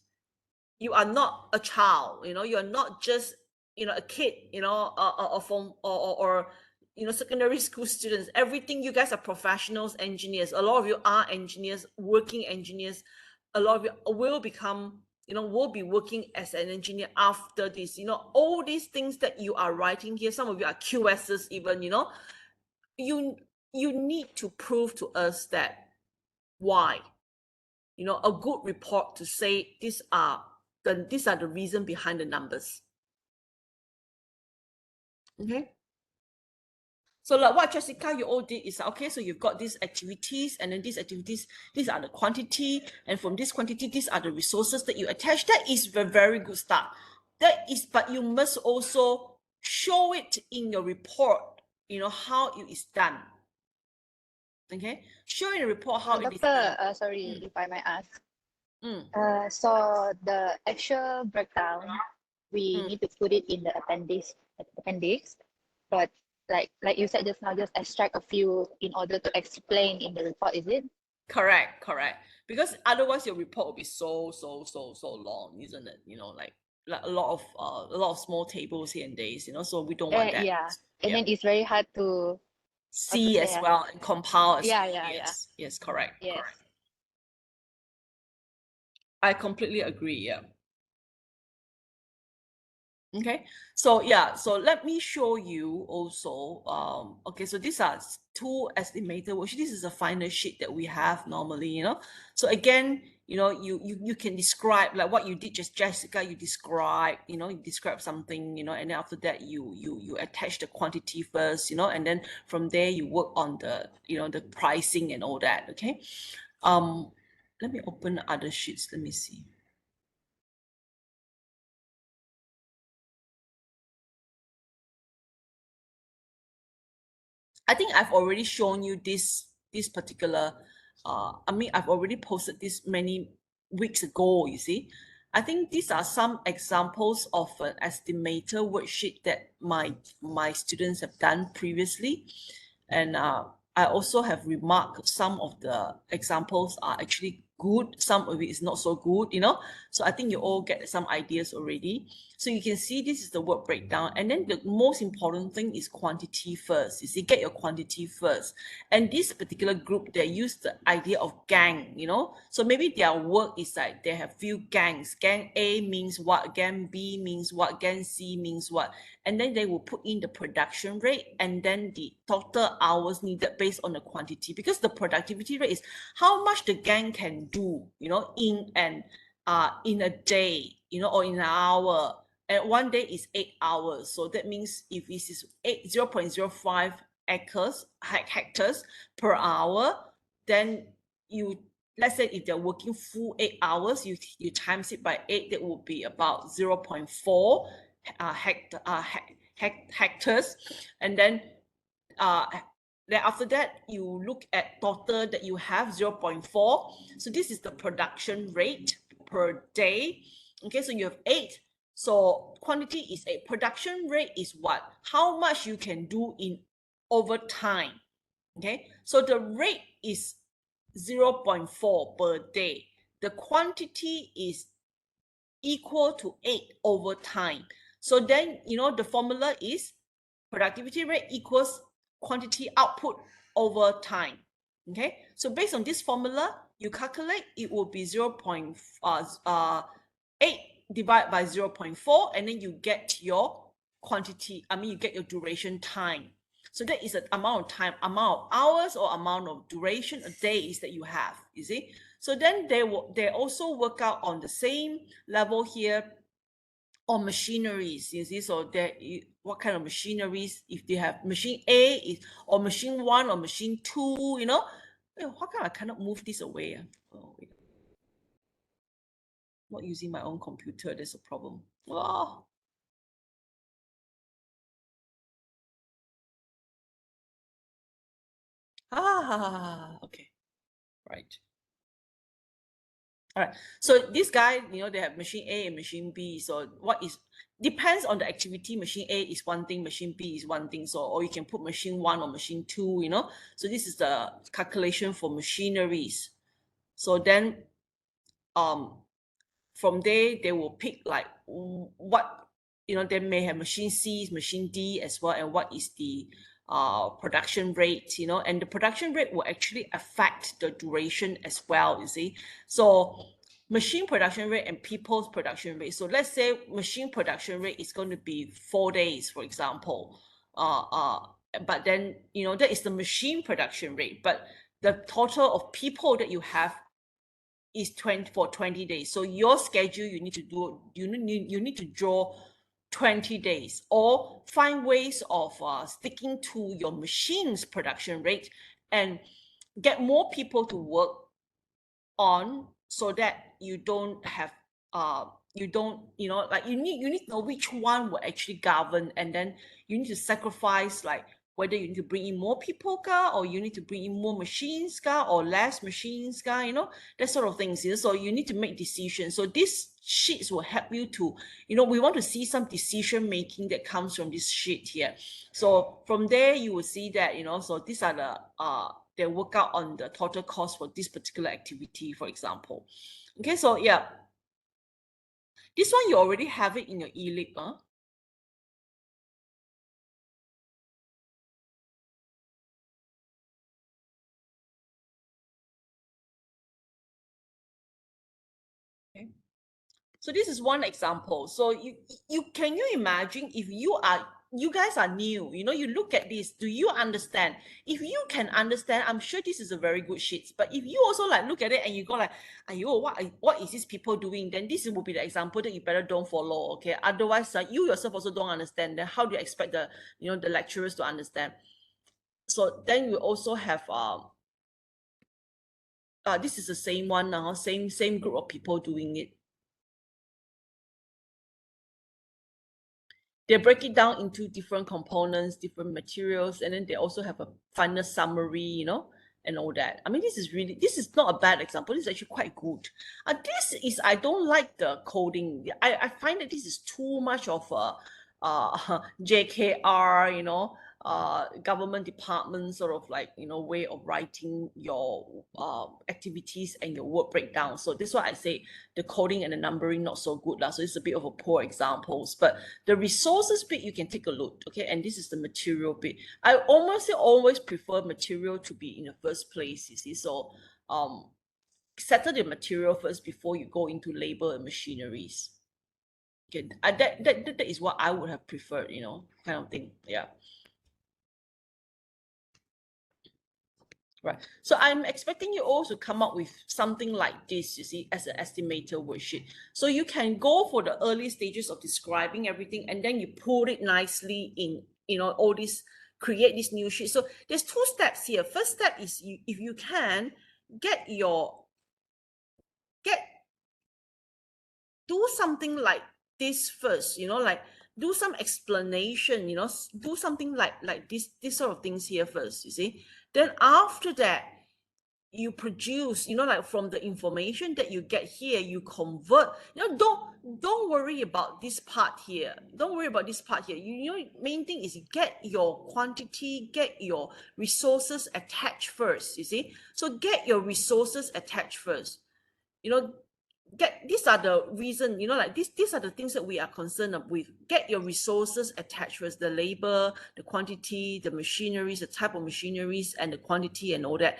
You are not a child, you know, you're not just, you know, a kid, you know, or you know, secondary school students. Everything, you guys are professionals, engineers. A lot of you are engineers, working engineers. A lot of you will become, you know, will be working as an engineer after this. You know, all these things that you are writing here, some of you are QSs even, you know, you need to prove to us that why, you know, a good report to say these are the reason behind the numbers. Okay. So like what Jessica, you all did is, okay, so you've got these activities, and then these activities, these are the quantity, and from this quantity, these are the resources that you attach. That is a very good start. That is, but you must also show it in your report, you know, how it is done. Okay, show in the report how it is done. Doctor, sorry if I might ask. Mm. So the actual breakdown, we need to put it in the appendix, but like you said just now, just extract a few in order to explain in the report, is it? Correct. Because otherwise your report will be so long, isn't it? You know, like a lot of small tables here and days, you know, so we don't want that. Yeah. And Yeah. then it's very hard to See as well and compile as Yeah, well. yeah. Yes, correct. Yes. I completely agree. Yeah. Okay, so yeah, so let me show you also. Okay, so these are two estimator worksheet. This is a final sheet that we have normally, you know. So again, you know, you can describe like what you did, just Jessica, you describe, you know, you describe something, you know, and then after that you attach the quantity first, you know, and then from there you work on the, you know, the pricing and all that. Okay. Let me open other sheets. Let me see. I think I've already shown you this particular, I mean, I've already posted this many weeks ago, you see. I think these are some examples of an estimator worksheet that my students have done previously. And I also have remarked some of the examples are actually good, some of it is not so good, you know. So I think you all get some ideas already. So you can see this is the work breakdown. And then the most important thing is quantity first. You see, get your quantity first. And this particular group, they use the idea of gang, you know. So maybe their work is like they have few gangs. Gang A means what, gang B means what, gang C means what. And then they will put in the production rate and then the total hours needed based on the quantity, because the productivity rate is how much the gang can do, you know, in a day, you know, or in an hour. And one day is 8 hours. So that means if this is 0.05 hectares per hour, then you, let's say if they're working full 8 hours, you times it by 8, that will be about 0.4 hectares. And then after that, you look at total that you have 0.4. So this is the production rate per day. Okay, so you have 8. So quantity is 8. Production rate is what? How much you can do in over time. Okay, so the rate is 0.4 per day. The quantity is equal to 8 over time. So then, you know, the formula is productivity rate equals quantity output over time. Okay, so based on this formula, you calculate, it will be 0.8 divided by 0.4, and then you get your quantity, you get your duration time. So that is the amount of time, amount of hours or amount of duration of days that you have, you see. So then they also work out on the same level here on machineries, you see. So what kind of machineries, if they have machine A or machine 1 or machine 2, how come I cannot move this away? Oh, wait. Not using my own computer, there's a problem. Oh. Okay, right. All right. So this guy, they have machine A and machine B. So depends on the activity. Machine A is one thing, machine B is one thing. So, or you can put machine 1 or machine 2, So this is the calculation for machineries. So then, from there, they will pick like what, they may have machine C, machine D as well, and what is the production rate, and the production rate will actually affect the duration as well, you see. So machine production rate and people's production rate. So let's say machine production rate is going to be 4 days, for example. But then, that is the machine production rate, but the total of people that you have is 20 days. So your schedule, you need to draw 20 days, or find ways of sticking to your machine's production rate and get more people to work on, so that you don't have you don't like you need to know which one will actually govern, and then you need to sacrifice, like whether you need to bring in more people or you need to bring in more machines or less machines that sort of things. So you need to make decisions. So these sheets will help you to, we want to see some decision making that comes from this sheet here. So from there you will see that, so these are the they work out on the total cost for this particular activity, for example. Okay, so yeah, this one you already have it in your e-lib. Okay. So this is one example. So can you imagine if you guys are new, you look at this, do you understand? If you can understand, I'm sure this is a very good sheet. But if you also like look at it and you go like, what is this people doing? Then this will be the example that you better don't follow. Okay. Otherwise, you yourself also don't understand. Then how do you expect the lecturers to understand? So then we also have this is the same one now, same group of people doing it. They break it down into different components, different materials, and then they also have a final summary, and all that. I mean, this is not a bad example. This is actually quite good. I don't like the coding. I find that this is too much of a JKR, government department sort of like, way of writing your activities and your work breakdown. So this is why I say the coding and the numbering not so good. So it's a bit of a poor examples. But the resources bit, you can take a look. Okay, and this is the material bit. I always prefer material to be in the first place, you see. So settle the material first before you go into labor and machineries. Okay, that is what I would have preferred, kind of thing. Yeah. Right. So I'm expecting you all to come up with something like this, you see, as an estimator worksheet. So you can go for the early stages of describing everything, and then you put it nicely in, all this, create this new sheet. So there's 2 steps here. First step is if you can do something like this first, like do some explanation, do something like this sort of things here first, you see. Then after that, you produce, like from the information that you get here, you convert. Don't worry about this part here. Don't worry about this part here. Main thing is get your quantity, get your resources attached first, you see. So get your resources attached first. these are the reason, like these are the things that we are concerned with. Get your resources attached with the labor, the quantity, the machineries, the type of machineries, and the quantity and all that.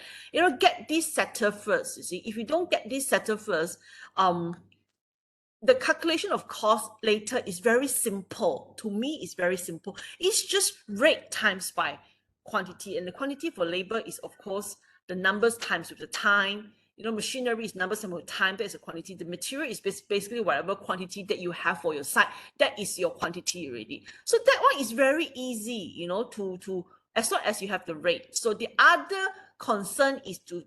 Get this settled first. You see, if you don't get this settled first, the calculation of cost later is very simple. To me, it's very simple. It's just rate times by quantity, and the quantity for labor is, of course, the numbers times with the time. Machinery is numbers times with time. That is a quantity. The material is basically whatever quantity that you have for your site. That is your quantity already. So that one is very easy, to as long as you have the rate. So the other concern is to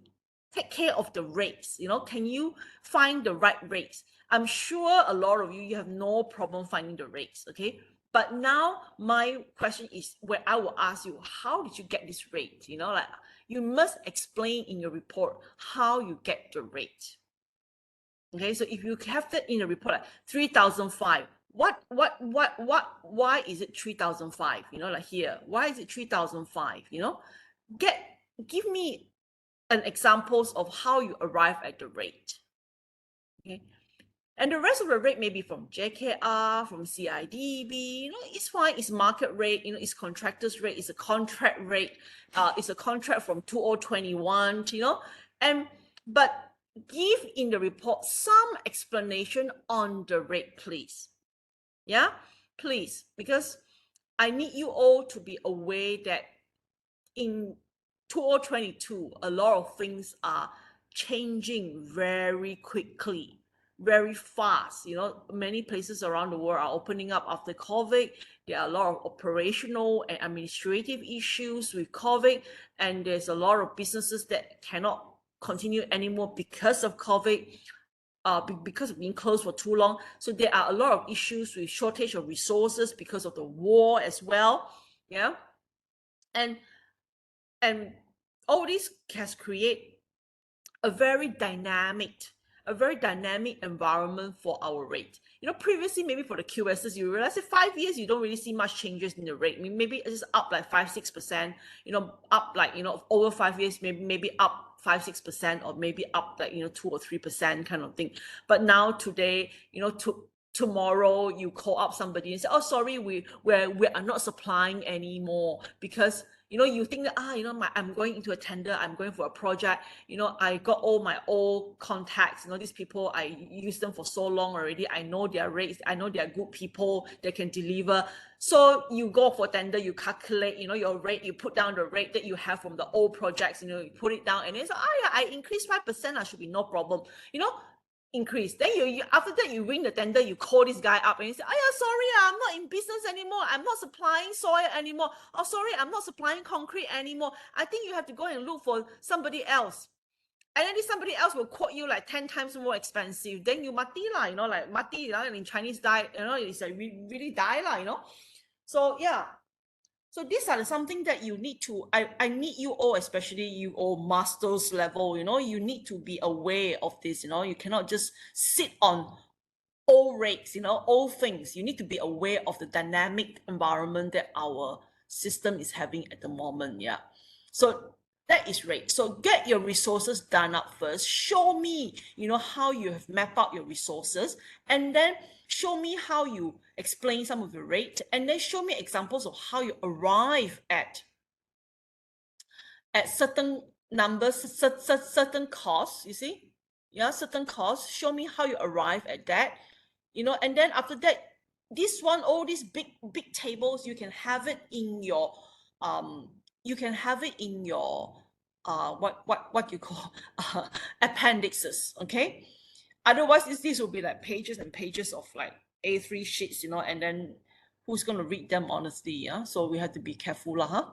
take care of the rates. Can you find the right rates? I'm sure a lot of you have no problem finding the rates, okay? But now my question is where I will ask you, how did you get this rate? Like you must explain in your report how you get the rate. Okay, so if you have that in a report like 3,005, why is it 3,005? Like here, why is it 3,005? Give me an examples of how you arrive at the rate. Okay. And the rest of the rate may be from JKR, from CIDB, it's fine, it's market rate, it's contractor's rate, it's a contract rate, it's a contract from 2021, but give in the report some explanation on the rate, please. Yeah, please, because I need you all to be aware that in 2022, a lot of things are changing very quickly, very fast. Many places around the world are opening up after COVID. There are a lot of operational and administrative issues with COVID, and there's a lot of businesses that cannot continue anymore because of COVID, because of being closed for too long. So there are a lot of issues with shortage of resources because of the war as well. Yeah, and all this has created a very dynamic environment for our rate. Previously, maybe for the QSs, you realize that 5 years, you don't really see much changes in the rate. I mean, maybe it's up like 5-6%, up like, over 5 years, maybe up 5-6%, or maybe up like, 2 or 3% kind of thing. But now today, tomorrow you call up somebody and say, oh, sorry, we are not supplying anymore, because you think that I'm going into a tender, I'm going for a project, I got all my old contacts, these people, I use them for so long already, I know their rates, I know they're good people, they can deliver. So you go for tender, you calculate your rate, you put down the rate that you have from the old projects, you put it down, and then say, yeah, I increased 5%, I should be no problem, increase. Then you after that, you win the tender, you call this guy up and you say, oh yeah, sorry, I'm not in business anymore, I'm not supplying soil anymore, oh sorry, I'm not supplying concrete anymore, I think you have to go and look for somebody else. And then this somebody else will quote you like 10 times more expensive. Then you mati lah, like mati in Chinese die, it's like really die lah, So yeah, so these are something that you need to, I need you all, especially you all masters level, you need to be aware of this, you cannot just sit on all rates, all things. You need to be aware of the dynamic environment that our system is having at the moment. Yeah. So that is right. So get your resources done up first. Show me, how you have mapped out your resources, and then show me how you explain some of the rate, and then show me examples of how you arrive at certain numbers, certain costs, you see? Yeah, certain costs. Show me how you arrive at that, and then after that, this one, all these big tables, you can have it in your what you call appendixes, okay? Otherwise, this will be like pages and pages of like A3 sheets, and then who's going to read them, honestly? Yeah, so we have to be careful, huh?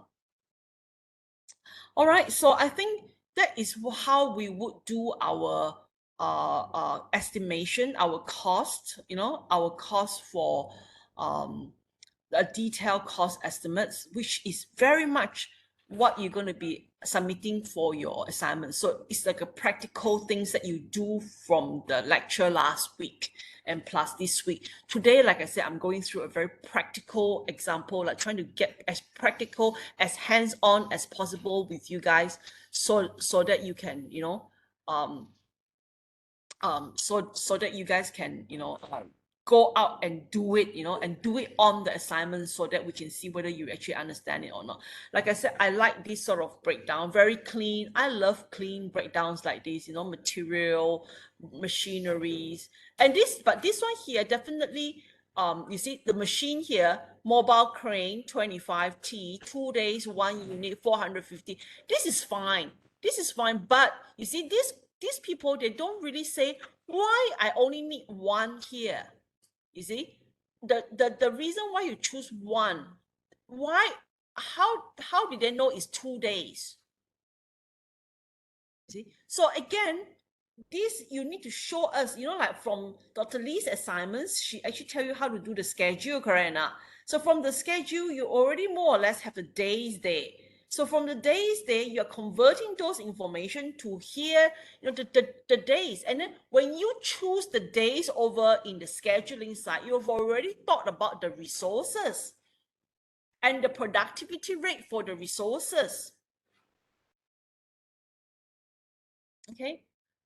All right, so I think that is how we would do our estimation, our cost, our cost for a detailed cost estimates, which is very much what you're going to be submitting for your assignment. So it's like a practical things that you do from the lecture last week and plus this week. Today, like I said, I'm going through a very practical example, like trying to get as practical, as hands-on as possible with you guys, so that you can, so that you guys can, go out and do it, and do it on the assignment so that we can see whether you actually understand it or not. Like I said, I like this sort of breakdown, very clean. I love clean breakdowns like this, material, machineries, and but this one here definitely, you see the machine here, mobile crane 25T, 2 days, 1 unit, 450. This is fine. This is fine, but you see, these people, they don't really say why I only need one here. You see, the reason why you choose one, why, how did they know it's 2 days? See, so again, this you need to show us, like from Dr. Lee's assignments, she actually tell you how to do the schedule, correct or not? So from the schedule, you already more or less have the days there. So from the days there, you're converting those information to here, the days. And then when you choose the days over in the scheduling side, you've already thought about the resources and the productivity rate for the resources. Okay,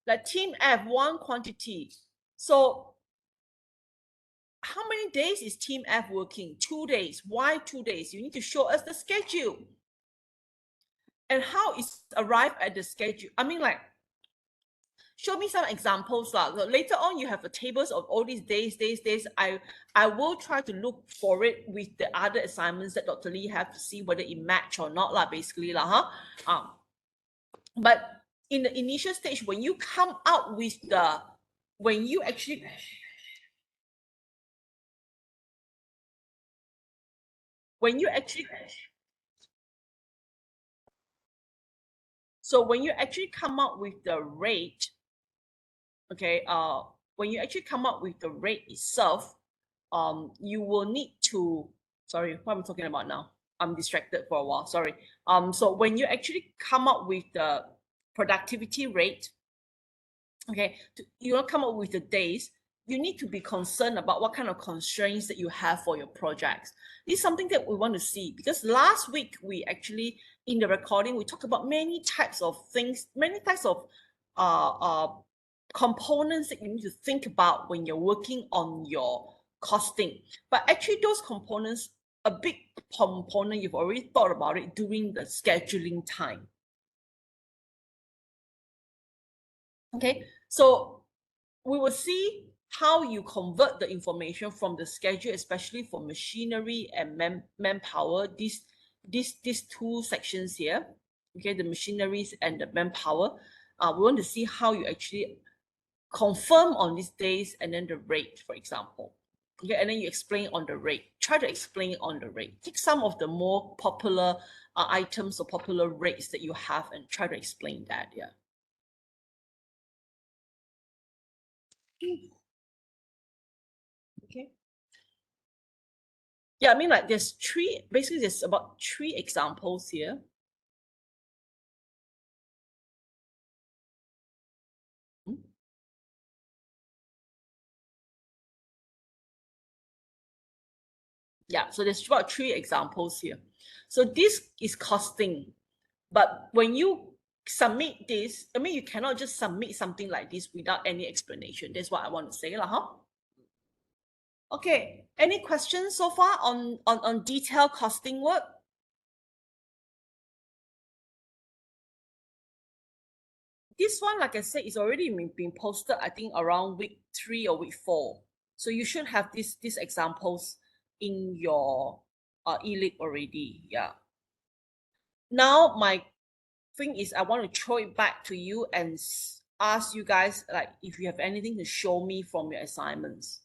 like team F, one quantity. So how many days is team F working? 2 days. Why 2 days? You need to show us the schedule. And how is arrived at the schedule? I mean, like, show me some examples. Later on, you have the tables of all these days. I will try to look for it with the other assignments that Dr. Lee have to see whether it match or not, basically. But in the initial stage, when you come out with when you actually so when you actually come up with the rate, okay, when you actually come up with the rate itself, you will need to, sorry, what am I talking about now? I'm distracted for a while, sorry. So when you actually come up with the productivity rate, okay, you come up with the days, you need to be concerned about what kind of constraints that you have for your projects. This is something that we want to see, because last week we actually, in the recording, we talked about many types of things, many types of components that you need to think about when you're working on your costing. But actually those components, a big component, you've already thought about it during the scheduling time. Okay, so we will see how you convert the information from the schedule, especially for machinery and manpower, these two sections here, okay, the machineries and the manpower. We want to see how you actually confirm on these days and then the rate, for example. Okay, and then you explain on the rate. Try to explain on the rate. Take some of the more popular items or popular rates that you have and try to explain that, yeah. Okay. Yeah, I mean, like there's about three examples here. Yeah, so there's about 3 examples here. So this is costing, but when you submit this, I mean, you cannot just submit something like this without any explanation. That's what I want to say, huh? Okay, any questions so far on detailed costing work? This one, like I said, is already been posted, I think, around week 3 or week 4. So you should have these examples in your e-league already. Yeah. Now my thing is, I want to throw it back to you and ask you guys, like, if you have anything to show me from your assignments.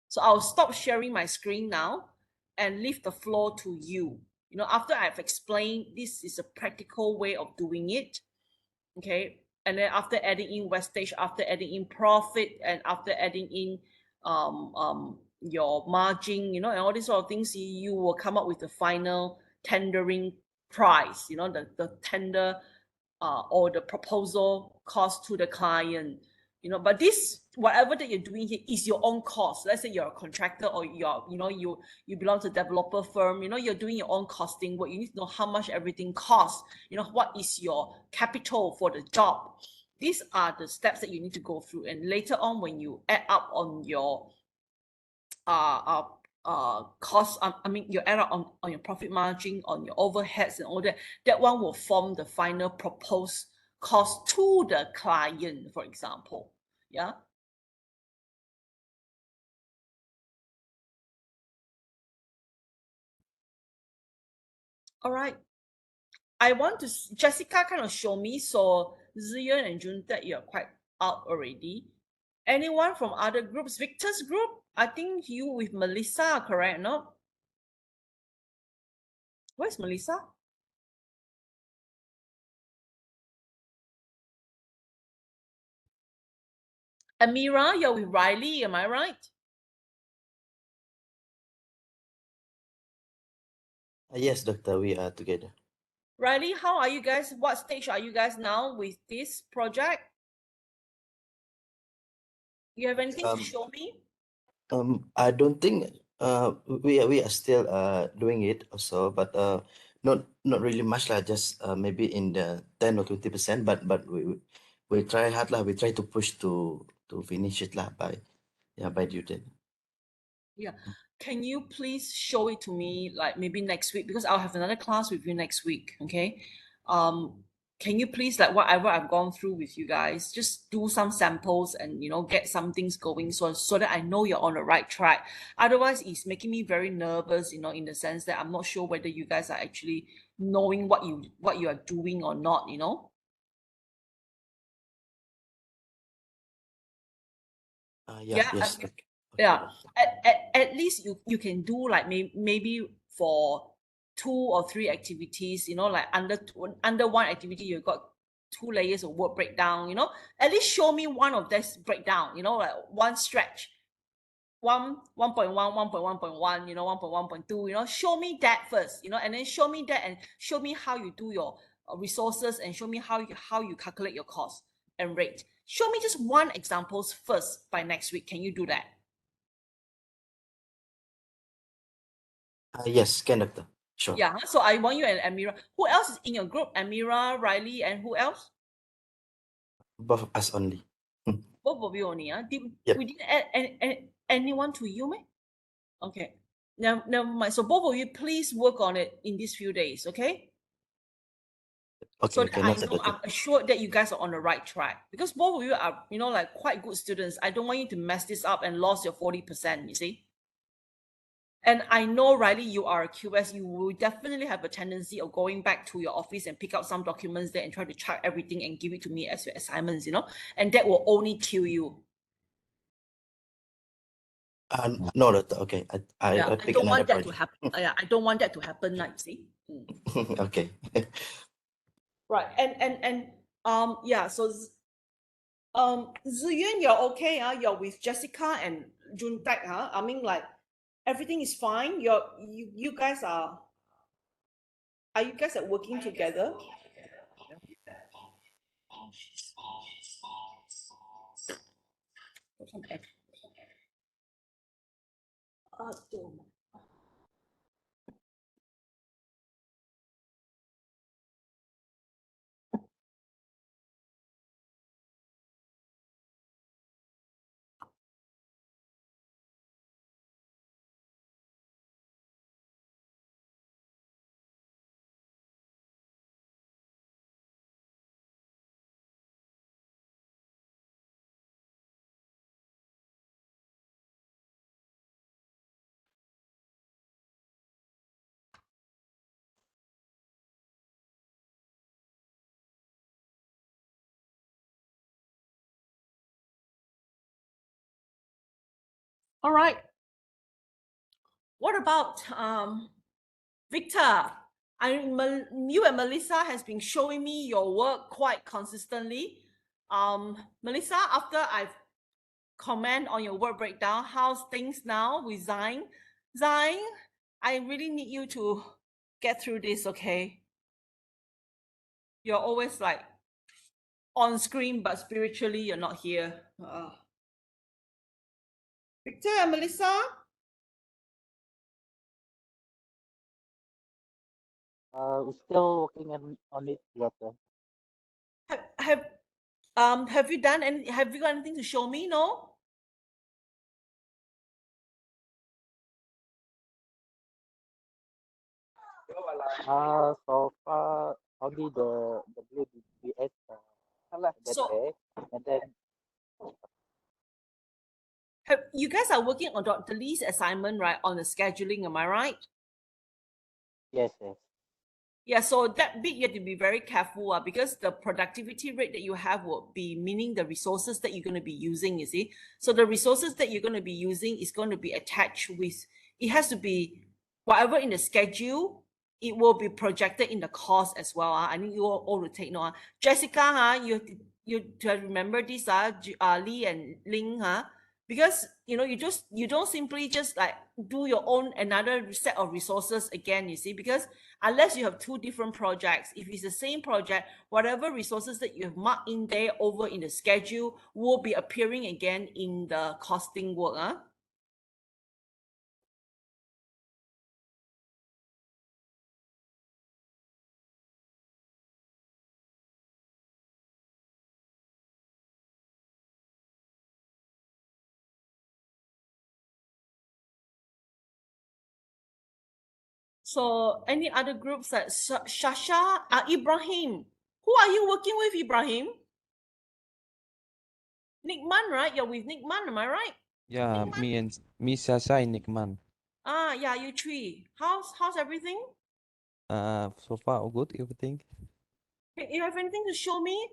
So I'll stop sharing my screen now and leave the floor to you. After I've explained this is a practical way of doing it, okay, and then after adding in wastage, after adding in profit, and after adding in your margin, and all these sort of things, you will come up with the final tendering price, the tender or the proposal cost to the client. But this, whatever that you're doing here, is your own cost. Let's say you're a contractor, or you belong to a developer firm, you're doing your own costing work. You need to know how much everything costs, what is your capital for the job. these are the steps that you need to go through. And later on, when you add up on your cost, I mean, you add up on your profit margin, on your overheads and all that, that one will form the final proposed cost to the client, for example. Yeah. All right. I want to, Jessica kind of show me, so Zion and June, that you're quite out already. Anyone from other groups? Victor's group? I think you with Melissa, correct? No? Where's Melissa? Amira, you're with Riley, am I right? Yes, doctor, we are together. Riley, how are you guys? What stage are you guys now with this project? You have anything to show me? I don't think we are still doing it also, but not really much lah. Just maybe in the 10 or 20%. But we try hard lah. We try to push to finish it lah by due date. Yeah. Can you please show it to me, like maybe next week, because I'll have another class with you next week. Okay. Can you please, like whatever I've gone through with you guys, just do some samples and get some things going, so that I know you're on the right track. Otherwise, it's making me very nervous, in the sense that I'm not sure whether you guys are actually knowing what you are doing or not. Yeah. Yeah, Yes. okay. Okay, Yeah, doctor. at least you can do like maybe for 2 or 3 activities, like under one activity you've got 2 layers of work breakdown. At least show me one of this breakdown, like one stretch, 1.1, 1.1.1, 1.1.2, show me that first, and then show me that, and show me how you do your resources, and show me how you calculate your cost and rate. Show me just one examples first by next week. Can you do that? Yes, can, doctor. Sure. Yeah, so I want you and Amira. Who else is in your group? Amira, Riley, and who else? Both of us only. Both of you only. Yep. We didn't add anyone to you, meh? Okay. Now, never mind. So both of you, please work on it in these few days, okay? So that Okay. I Noted, know, doctor. I'm assured that you guys are on the right track, because both of you are, like quite good students. I don't want you to mess this up and lose your 40%, you see? And I know, Riley, you are a QS. You will definitely have a tendency of going back to your office and pick out some documents there and try to chart everything and give it to me as your assignments, and that will only kill you. No, doctor. Okay. I Yeah, I pick don't another want that to project. happen. Yeah, I don't want that to happen, like, see? Okay. Right. And yeah, so Ziyuan, you're okay, you're with Jessica and Jun Tak, I mean, like, everything is fine. You guys are you guys are working together? All right. What about Victor? You and Melissa has been showing me your work quite consistently. Melissa, after I've comment on your work breakdown, how's things now with Zine? Zine, I really need you to get through this, okay? You're always like on screen, but spiritually you're not here. Victor and Melissa? We're still working on it, doctor. Have Have you done any? Have you got anything to show me? No. So far only the WBS that So day, and then you guys are working on Dr. Lee's assignment, right? On the scheduling, am I right? yes. Yeah, so that bit you have to be very careful because the productivity rate that you have will be meaning the resources that you're going to be using, you see. So the resources that you're going to be using is going to be attached with, it has to be whatever in the schedule, it will be projected in the cost as well. I need you all to take note. Jessica, you to remember this, Lee and Ling, because you don't simply just like do your own another set of resources again, you see, because unless you have two different projects, if it's the same project, whatever resources that you have marked in there over in the schedule will be appearing again in the costing work. So any other groups that Shasha, Ibrahim, who are you working with, Ibrahim? Nick Man, right? You're with Nick Man, am I right? Yeah, me Sasha and Nickman. Yeah, you three. How's everything? So far all good, everything. You have anything to show me?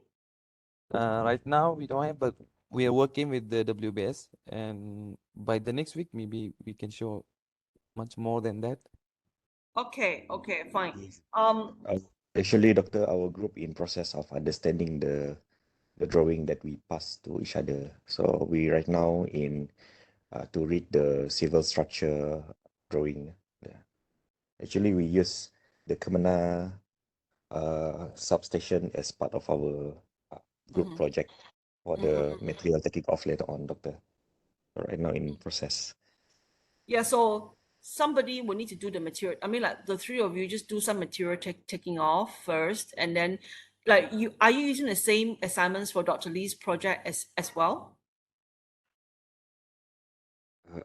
Right now we don't have, but we are working with the WBS, and by the next week maybe we can show much more than that. Okay, fine. Yes. Um, Actually, Doctor, our group in process of understanding the drawing that we pass to each other. So we right now in to read the civil structure drawing. Yeah. Actually, we use the Kemana substation as part of our group mhm, project for mhm, the mhm. material taking off later on, Doctor. So right now in process. Yeah, so somebody will need to do the material. I mean, like the three of you just do some material taking off first, and then like are you using the same assignments for Dr. Lee's project as well? Uh,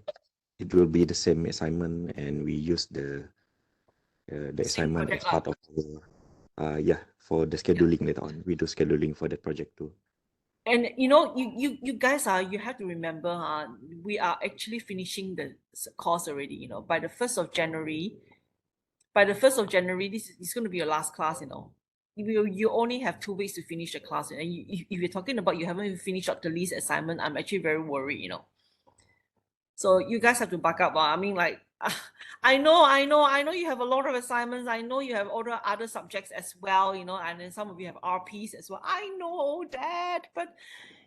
it will be the same assignment, and we use the Same assignment project as lah. part of yeah, for the scheduling later on. We do scheduling for that project too. And you guys you have to remember, we are actually finishing the course already. By the 1st of January, this is going to be your last class. You only have 2 weeks to finish the class, and if you're talking about you haven't even finished up the least assignment, I'm actually very worried. So you guys have to back up. I mean, like, I know you have a lot of assignments. I know you have other subjects as well, and then some of you have RPs as well. I know that, but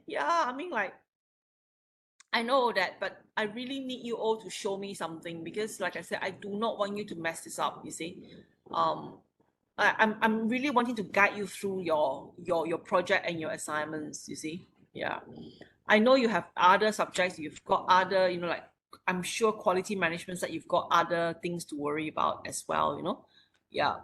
yeah, I mean, like, I know that, but I really need you all to show me something because, like I said, I do not want you to mess this up. You see, um, I'm really wanting to guide you through your project and your assignments. You see, yeah. I know you have other subjects, you've got other, like I'm sure quality management that you've got other things to worry about as well. Yeah.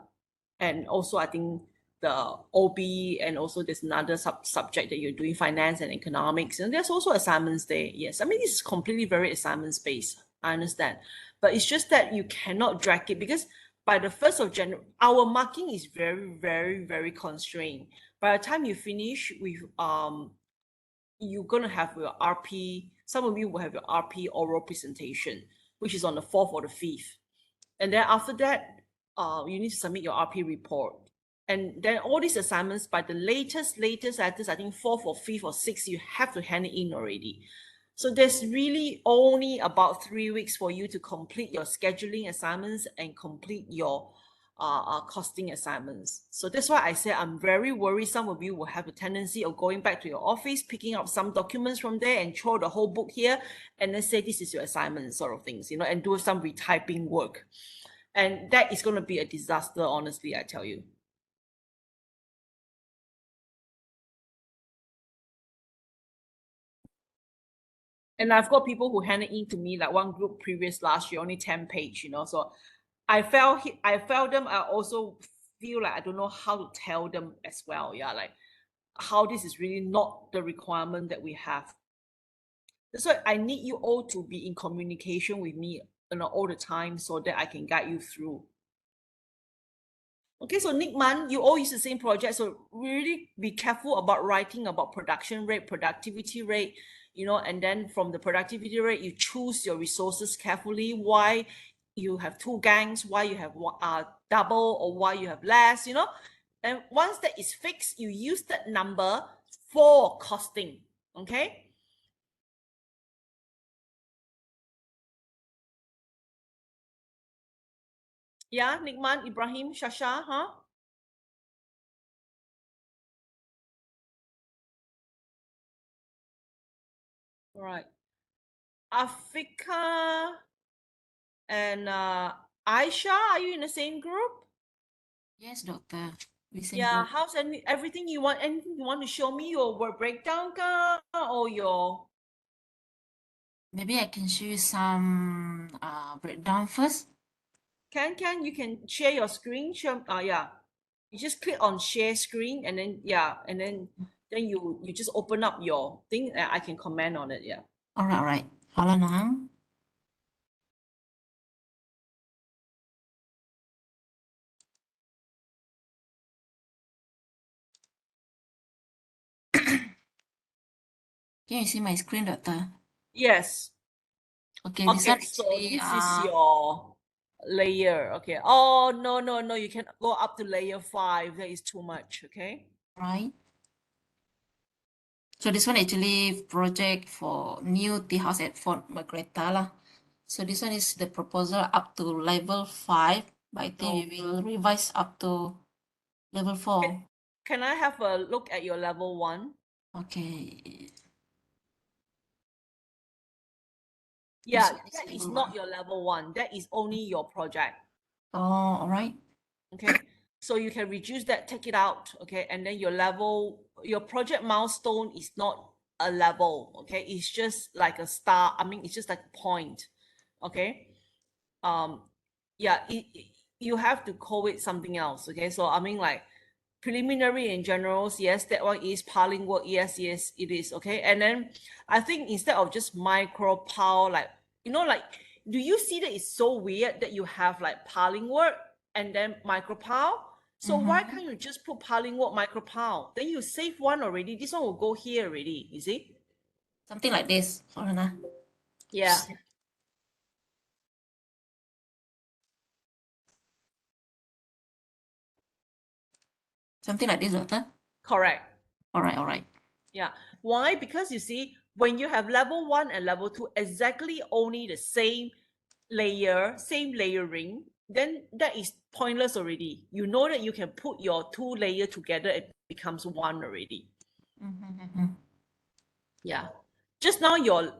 And also I think the OB and also there's another subject that you're doing finance and economics. And there's also assignments there. Yes. I mean, this is completely very assignments based. I understand. But it's just that you cannot drag it because by the 1st of January, our marking is very, very, very constrained. By the time you finish with you're going to have your RP. Some of you will have your RP oral presentation, which is on the 4th or the 5th. And then after that, you need to submit your RP report. And then all these assignments by the latest, I think 4th or 5th or 6th, you have to hand it in already. So there's really only about 3 weeks for you to complete your scheduling assignments and complete your costing assignments. So that's why I say I'm very worried some of you will have a tendency of going back to your office, picking up some documents from there and throw the whole book here and then say this is your assignment sort of things, and do some retyping work. And that is going to be a disaster, honestly, I tell you. And I've got people who handed in to me, like one group previous last year, only 10 page, so I felt them. I also feel like I don't know how to tell them as well. Yeah, like how this is really not the requirement that we have. That's why I need you all to be in communication with me, all the time, so that I can guide you through. Okay, so next month you all use the same project, so really be careful about writing about production rate, productivity rate, and then from the productivity rate, you choose your resources carefully. Why you have two gangs, why you have double, or why you have less, And once that is fixed, you use that number for costing. Okay. Yeah, Nikman, Ibrahim, Shasha, huh? All right. Afika and Aisha, are you in the same group? Yes, doctor. Yeah, how's everything you want? Anything you want to show me your work breakdown or your? Maybe I can show you some breakdown first. Can you can share your screen? Yeah, you just click on share screen and then and then you just open up your thing and I can comment on it. Yeah. All right. Hold on now. Can you see my screen, doctor? Yes. Okay, this one So actually this is your layer. Okay. Oh no, you can go up to layer 5. That is too much. Okay. right. So this one actually project for new tea house at Fort Margrethe lah. So this one is the proposal up to level 5, but I think we will revise up to level 4. Can I have a look at your level 1? Okay. Yeah, one is that is level not 1. your level 1. That is only your project. Oh, all right. Okay. So you can reduce that, take it out. Okay. And then your project milestone is not a level. Okay. It's just like a star. I mean, it's just like a point. Okay. Yeah, you have to call it something else. Okay. So I mean, like preliminary and generals, yes, that one is piling work. Yes, it is. Okay. And then I think instead of just micro pile, like, like, do you see that it's so weird that you have like piling work and then micro pile? So why can't you just put piling work, micro pile? Then you save one already. This one will go here already. You see? Something like this. Hold on. Yeah. Something like this, doctor? Correct. All right. Yeah. Why? Because you see, when you have level 1 and level 2 exactly only the same layer, same layering, then that is pointless already. You know that you can put your 2 layer together, it becomes 1 already. Yeah. Just now your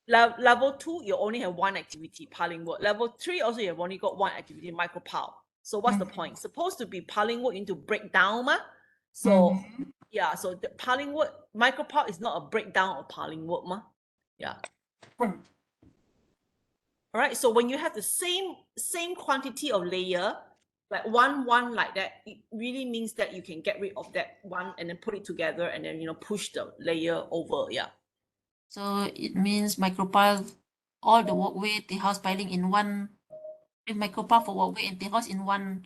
level 2, you only have 1 activity, piling work. Level 3 also you have only got 1 activity, micro pile. So what's the point? Supposed to be piling work into breakdown, ma? So yeah, so the piling work, micro pile is not a breakdown of piling work, ma? Yeah. All right. So when you have the same quantity of layer, like one like that, it really means that you can get rid of that one and then put it together and then push the layer over. Yeah. So it means micropile all the walkway, the house piling in one, micropile for walkway and the house in one.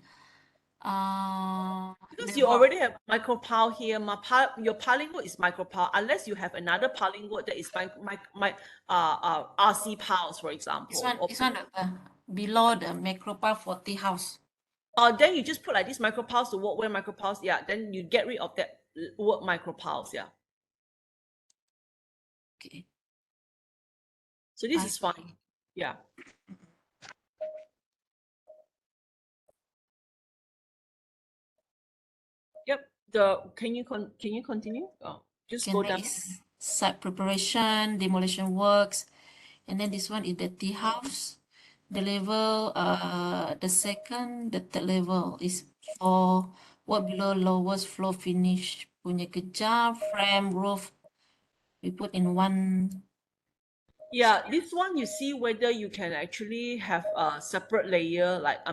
Because you already have micro pile here, your piling wood is micro pile, unless you have another piling wood that is RC piles, for example. This one below the micropile for the house. Then you just put like this micro piles to walkway micro piles. Yeah, then you get rid of that wood micro piles. Yeah. Okay. So this is fine. Yeah. Yep. Can you continue? Just go down. Site preparation, demolition works, and then this one is the tea house. The level, the third level is for what below lowest floor finish punya kejar, frame, roof. We put in one. Yeah, this one you see whether you can actually have a separate layer, like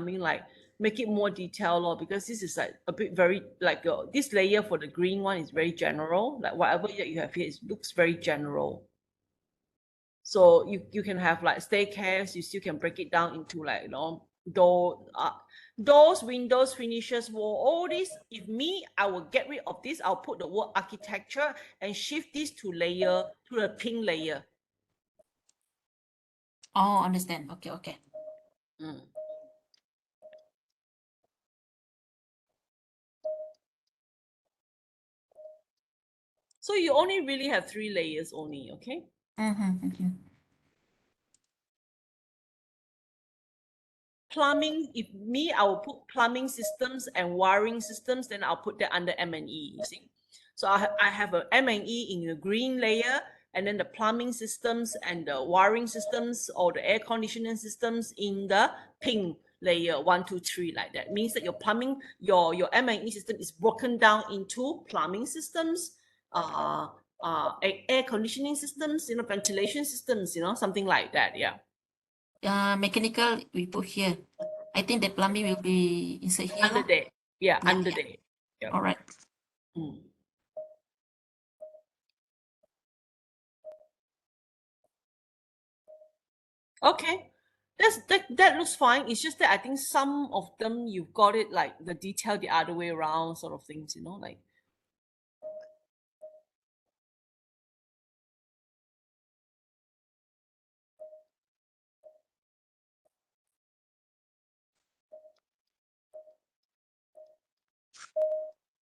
make it more detailed, lor, because this is like a bit very like this layer for the green one is very general. Like whatever that you have here, it looks very general. So you can have like staircase, you still can break it down into like, you know, doors, windows, finishes, wall, all this. If me, I will get rid of this. I'll put the word architecture and shift this to the pink layer. Oh, understand. Okay, okay. So you only really have 3 layers only, okay? Plumbing, if me, I will put plumbing systems and wiring systems, then I'll put that under M&E, you see. So I have a M&E in the green layer, and then the plumbing systems and the wiring systems or the air conditioning systems in the pink layer, 1, 2, 3, like that. Means that your plumbing, your M&E system is broken down into plumbing systems, air conditioning systems, you know, ventilation systems, you know, something like that, yeah. Mechanical we put here. I think the plumbing will be inside here. Under there. Yeah, under there. Yeah. All right. Okay. That looks fine. It's just that I think some of them you've got it like the detail the other way around sort of things, you know, like.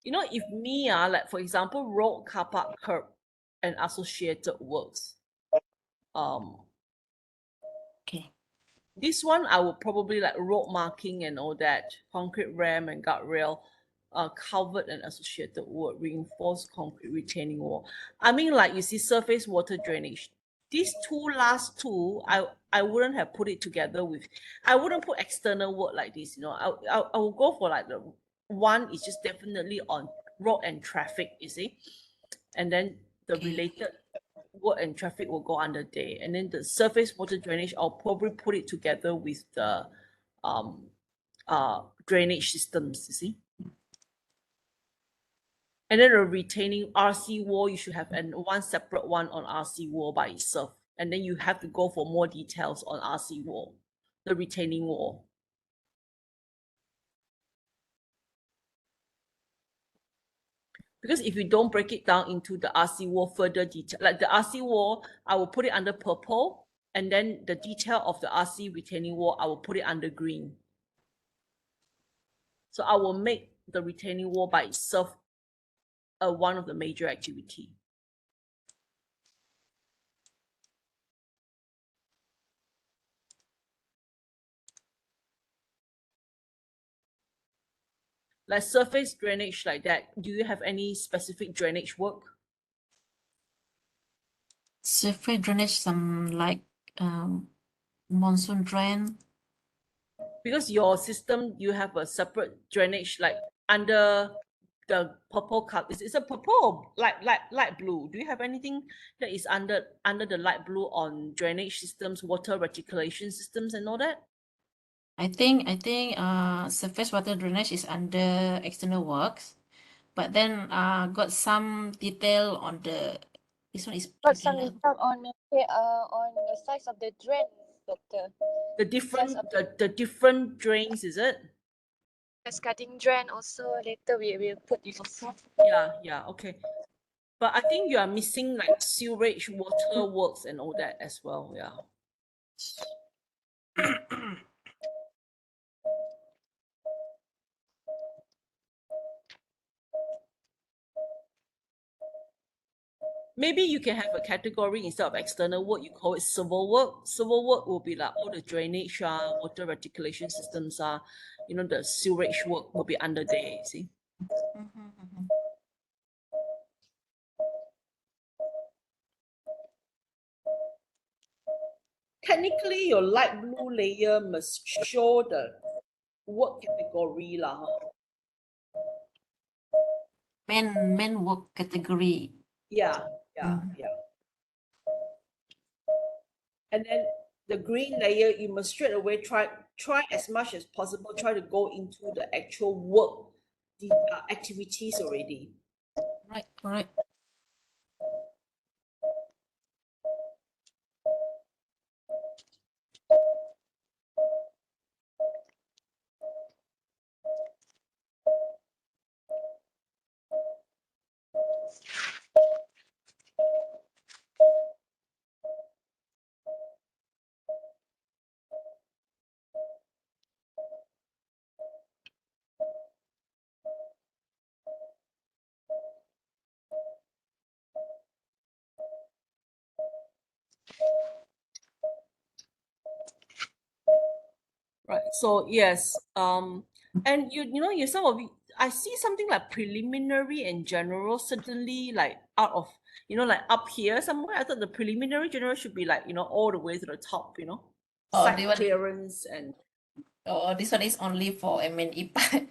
You know, if me, like for example, road, car park, curb, and associated works. Okay. This one I would probably like road marking and all that, concrete ramp and guardrail, covered and associated work, reinforced concrete retaining wall. I mean, like you see, surface water drainage. These last two, I wouldn't have put it together with. I wouldn't put external work like this. You know, I will go for like the one is just definitely on road and traffic. You see, and then the related work and traffic will go under there. And then the surface water drainage, I'll probably put it together with the drainage systems, you see. And then a retaining RC wall, you should have one separate one on RC wall by itself. And then you have to go for more details on RC wall, the retaining wall. Because if you don't break it down into the RC wall further detail, like the RC wall, I will put it under purple, and then the detail of the RC retaining wall, I will put it under green. So I will make the retaining wall by itself one of the major activity. Like surface drainage like that, do you have any specific drainage work? Surface drainage, some like monsoon drain. Because your system, you have a separate drainage like under the purple color. It's a purple, light blue. Do you have anything that is under the light blue on drainage systems, water reticulation systems, and all that? I think surface water drainage is under external works, but then got some detail on the this one is Got some detail on the size of the drain, doctor. The different drains, is it? Cascading drain also later we will put it also. Yeah, okay. But I think you are missing like sewage, water works, and all that as well. Yeah. Maybe you can have a category instead of external work, you call it civil work. Civil work will be like all the drainage, water reticulation systems, you know, the sewage work will be under there, you see. Technically, your light blue layer must show the work category lah. main work category. Yeah. And then the green layer, you must straight away try try as much as possible, try to go into the actual work, the activities already. Right, correct. Right. So yes, and you some of it, I see something like preliminary and general certainly like out of like up here somewhere. I thought the preliminary general should be like all the way to the top. Oh, Site they want clearance and Oh, this one is only for M&E part.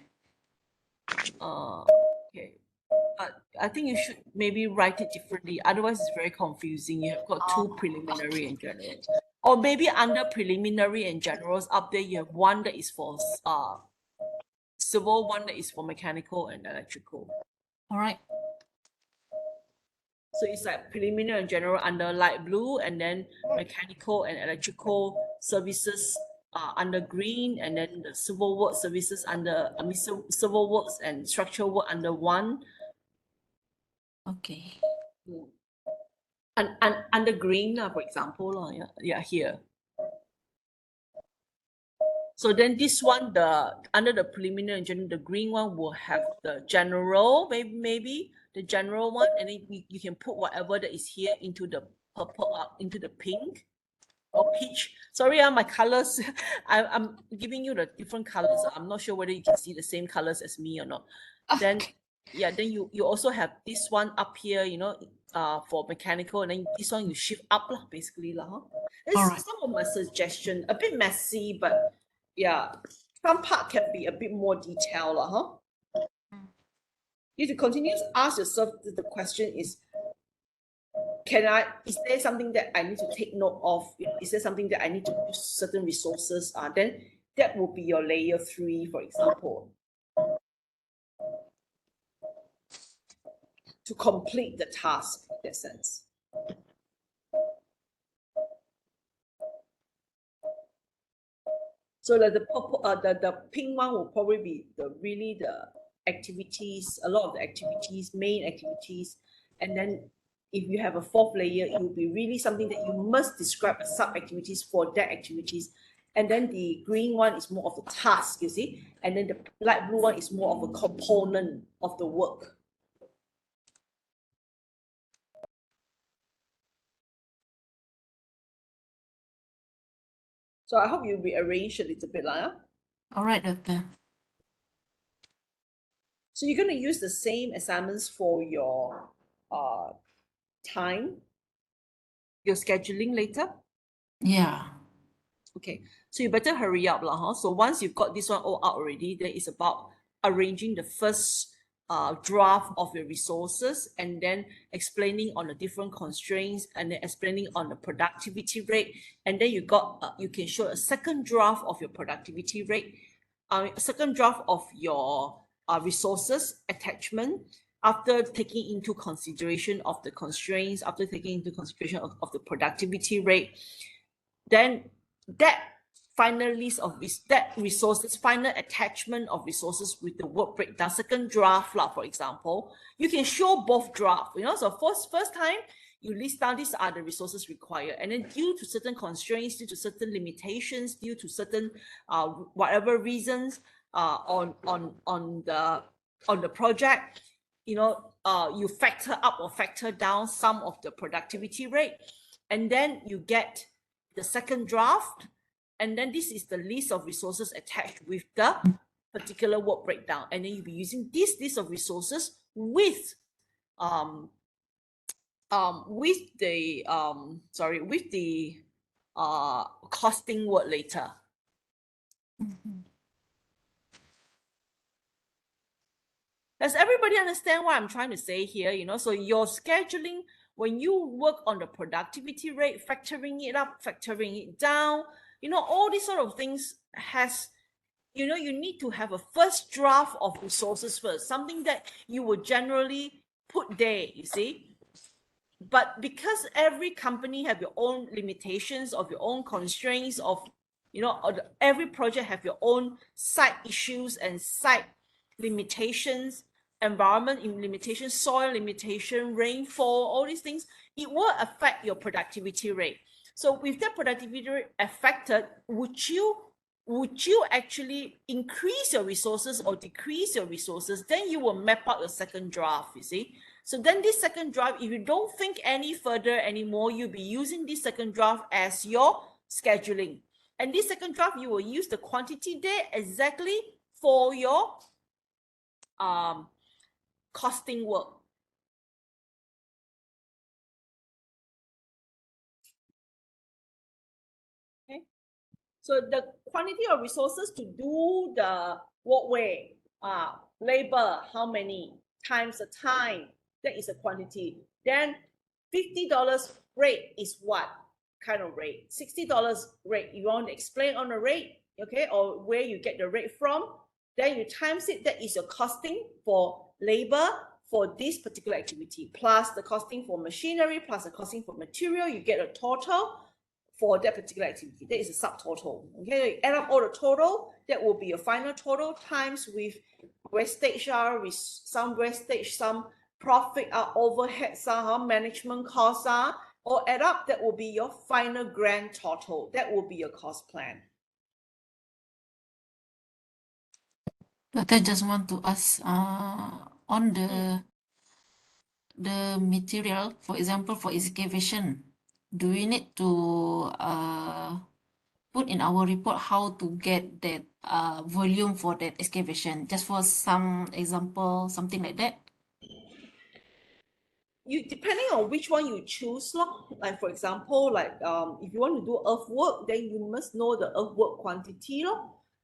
okay. But I think you should maybe write it differently. Otherwise, it's very confusing. You have got two preliminary and general. Or maybe under preliminary and generals up there, you have one that is for civil, one that is for mechanical and electrical. All right. So it's like preliminary and general under light blue, and then mechanical and electrical services under green, and then the civil work services under, civil works and structural work under one. Okay. And under green, for example, yeah, here. So then this one, under the preliminary and general, the green one will have the general, maybe the general one, and then you can put whatever that is here into the purple, into the pink or peach. Sorry, my colors. I'm giving you the different colors. I'm not sure whether you can see the same colors as me or not. Then yeah, then you also have this one up here, for mechanical, and then this one you shift up basically huh? This All is right. some of my suggestion, a bit messy, but yeah, some part can be a bit more detailed huh? You have to continue to ask yourself the question is, is there something that I need to take note of? Is there something that I need to use certain resources? Then that will be your layer 3, for example, to complete the task in that sense. So that the purple, the pink one will probably be the activities, a lot of the activities, main activities, and then if you have a 4th layer, it will be really something that you must describe as sub-activities for that activities. And then the green one is more of the task, you see, and then the light blue one is more of a component of the work. So I hope you rearrange a little bit, huh? All right, Doctor. So you're going to use the same assignments for your time, your scheduling later? Yeah. Okay, so you better hurry up huh? So once you've got this one all out already, then it's about arranging the first draft of your resources, and then explaining on the different constraints, and then explaining on the productivity rate, and then you can show a second draft of your productivity rate, a second draft of your resources attachment, after taking into consideration of the constraints, after taking into consideration of the productivity rate. Then that final list of that resources, final attachment of resources with the work breakdown, second draft, for example, you can show both drafts. So first time you list down these are the resources required, and then due to certain constraints, due to certain limitations, due to certain whatever reasons on the project, you factor up or factor down some of the productivity rate, and then you get the second draft, and then this is the list of resources attached with the particular work breakdown, and then you'll be using this list of resources with the costing word later. Does everybody understand what I'm trying to say here? So your scheduling, when you work on the productivity rate, factoring it up, factoring it down, all these sort of things has, you need to have a first draft of resources first, something that you would generally put there, you see. But because every company have your own limitations, of your own constraints, of every project have your own site issues and site limitations, environment limitations, soil limitation, rainfall, all these things, it will affect your productivity rate. So with that productivity rate affected, would you actually increase your resources or decrease your resources? Then you will map out your second draft, you see. So then this second draft, if you don't think any further anymore, you'll be using this second draft as your scheduling. And this second draft, you will use the quantity there exactly for your costing work. Okay. So the quantity of resources to do the walkway, labor, how many times the time, that is a quantity. Then $50 rate is what kind of rate? $60 rate, you want to explain on the rate, okay, or where you get the rate from, then you times it, that is your costing for labor for this particular activity, plus the costing for machinery, plus the costing for material, you get a total for that particular activity. That is a subtotal. Okay, you add up all the total, that will be your final total times with wastage, some wastage, some profit, overhead, some management costs, or add up, that will be your final grand total. That will be your cost plan. But I just want to ask on the material, for example, for excavation, do we need to put in our report how to get that volume for that excavation? Just for some example, something like that? You, depending on which one you choose, like for example, like if you want to do earthwork, then you must know the earthwork quantity,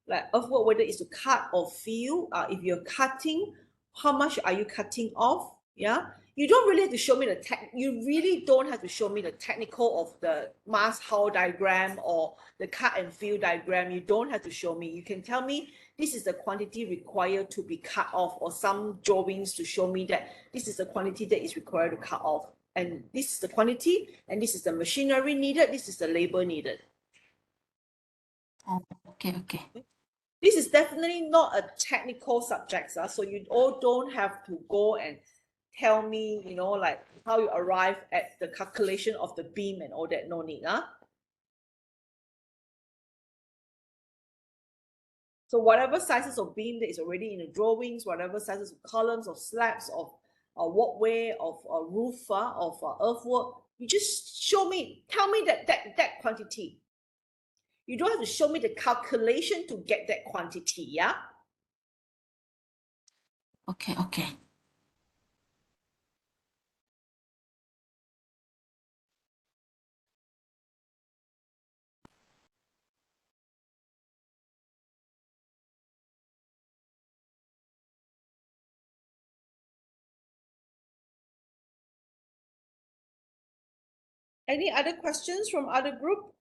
like earthwork, whether it's to cut or fill. If you're cutting, how much are you cutting off? Yeah, you don't really have to show me the you really don't have to show me the technical of the mass hull diagram or the cut and fill diagram. You don't have to show me. You can tell me this is the quantity required to be cut off, or some drawings to show me that this is the quantity that is required to cut off, and this is the quantity, and this is the machinery needed, this is the labor needed. Oh, okay. This is definitely not a technical subject, so you all don't have to go and tell me, like how you arrive at the calculation of the beam and all that. No need. So whatever sizes of beam that is already in the drawings, whatever sizes of columns, of slabs, of a walkway, of a roof, of earthwork, you just show me, tell me that quantity. You don't have to show me the calculation to get that quantity, yeah? Okay. Any other questions from other group?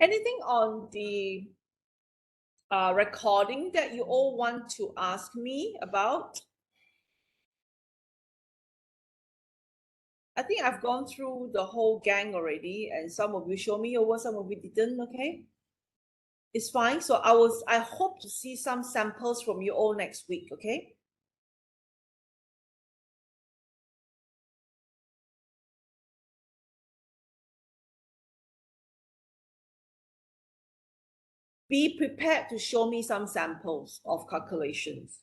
Anything on the recording that you all want to ask me about? I think I've gone through the whole gang already, and some of you show me over, some of you didn't. Okay, it's fine. So I hope to see some samples from you all next week. Okay. be prepared to show me some samples of calculations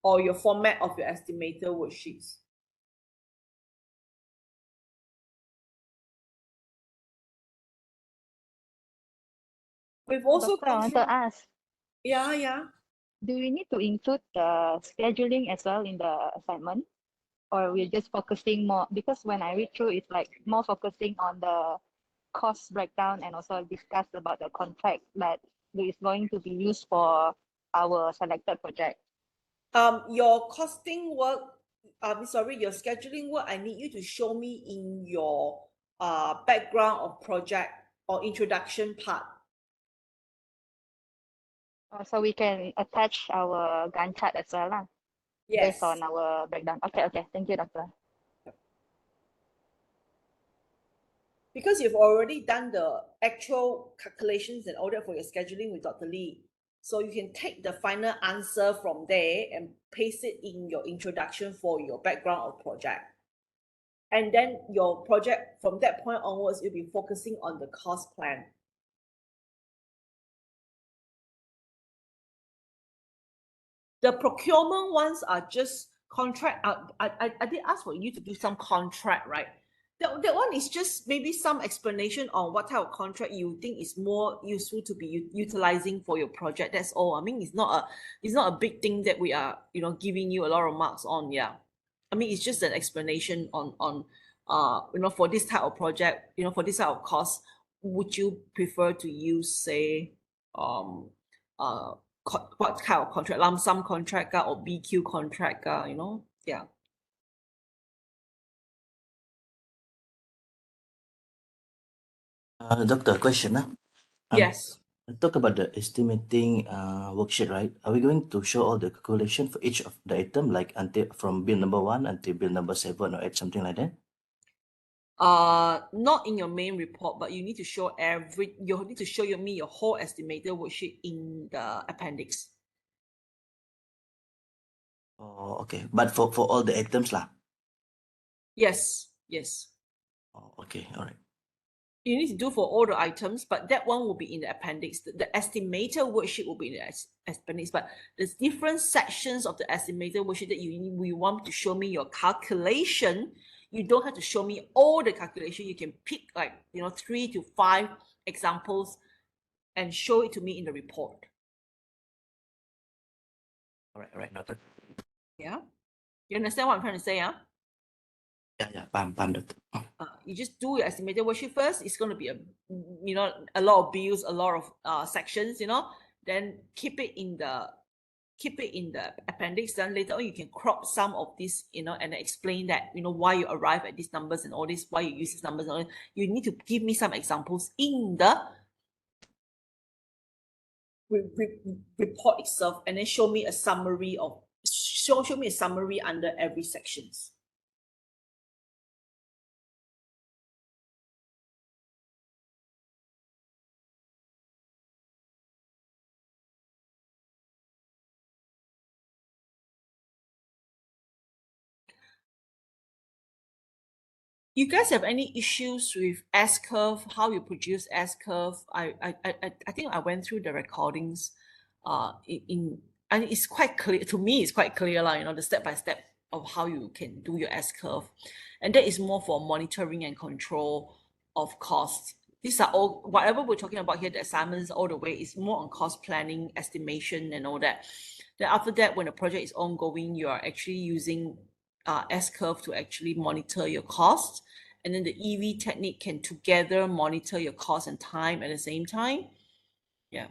or your format of your estimator worksheets. We've also Doctor, I want to ask, yeah. do we need to include the scheduling as well in the assignment? Or we're just focusing more, because when I read through, it's like more focusing on the cost breakdown and also discuss about the contract that is going to be used for our selected project. Your costing work, sorry, your scheduling work, I need you to show me in your background of project or introduction part. So we can attach our Gantt chart as well, lah, Yes. based on our breakdown. Okay. Thank you, Doctor. Because you've already done the actual calculations and all that for your scheduling with Dr. Lee. So you can take the final answer from there and paste it in your introduction for your background of project. And then your project, from that point onwards, you'll be focusing on the cost plan. The procurement ones are just contract. I did ask for you to do some contract, right? That one is just maybe some explanation on what type of contract you think is more useful to be utilizing for your project. That's all. I mean, it's not a big thing that we are, giving you a lot of marks on. Yeah, I mean, it's just an explanation on for this type of project, for this type of cost, would you prefer to use, say, what kind of contract, lump sum contract or BQ contract, yeah. Doctor, question. Yes. Talk about the estimating worksheet, right? Are we going to show all the calculation for each of the item, like until from bill number 1 until bill number 7 or 8, something like that? Not in your main report, but you need to show me your whole estimator worksheet in the appendix. Oh, okay. But for all the items lah. Yes. Oh, okay, all right. You need to do for all the items, but that one will be in the appendix. The estimator worksheet will be in the appendix, but there's different sections of the estimator worksheet that we want to show me your calculation. You don't have to show me all the calculation. You can pick 3 to 5 examples and show it to me in the report. All right, noted. Yeah, you understand what I'm trying to say? Yeah, paham, Doctor. You just do your estimated worksheet first. It's going to be a lot of bills, a lot of sections, then keep it in the appendix. Then later on you can crop some of this, and explain that, why you arrive at these numbers and all this, why you use these numbers. You need to give me some examples in the report itself, and then show me a summary under every sections. You guys have any issues with S-curve, how you produce S-curve? I think I went through the recordings and it's quite clear to me. It's quite clear, the step-by-step of how you can do your S-curve, and that is more for monitoring and control of costs. These are all, whatever we're talking about here, the assignments all the way is more on cost planning, estimation, and all that. Then after that, when the project is ongoing, you are actually using S-curve to actually monitor your costs, and then the EV technique can together monitor your cost and time at the same time. Yeah.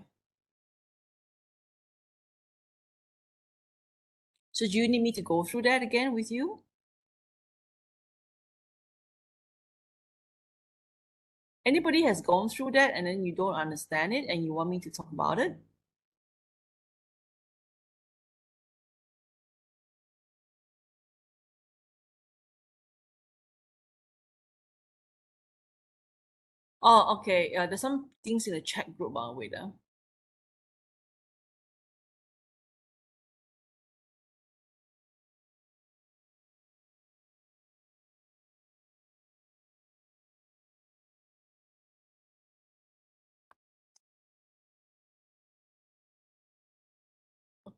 So do you need me to go through that again with you? Anybody has gone through that and then you don't understand it and you want me to talk about it? Oh, okay. There's some things in the chat group. Wait.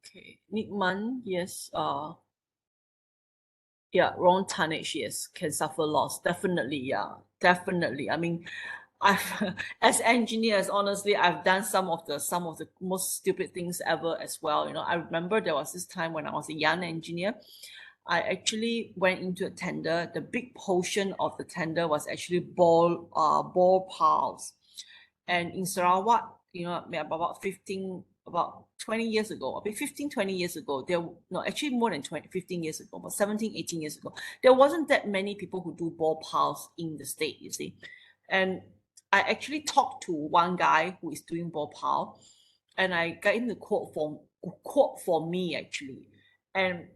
Okay, Nickman, yes. Yeah, wrong tonnage, yes, can suffer loss. Definitely, yeah, definitely. I mean, I've as engineers, honestly, I've done some of the most stupid things ever as well. You know, I remember there was this time when I was a young engineer, I actually went into a tender. The big portion of the tender was actually ball piles. And in Sarawak, you know, about 20 years ago, about 15, 20 years ago, no, actually more than 20, 15 years ago, about 17, 18 years ago, there wasn't that many people who do ball piles in the state, you see. And I actually talked to one guy who is doing ball pile, and I got him the quote for me actually. And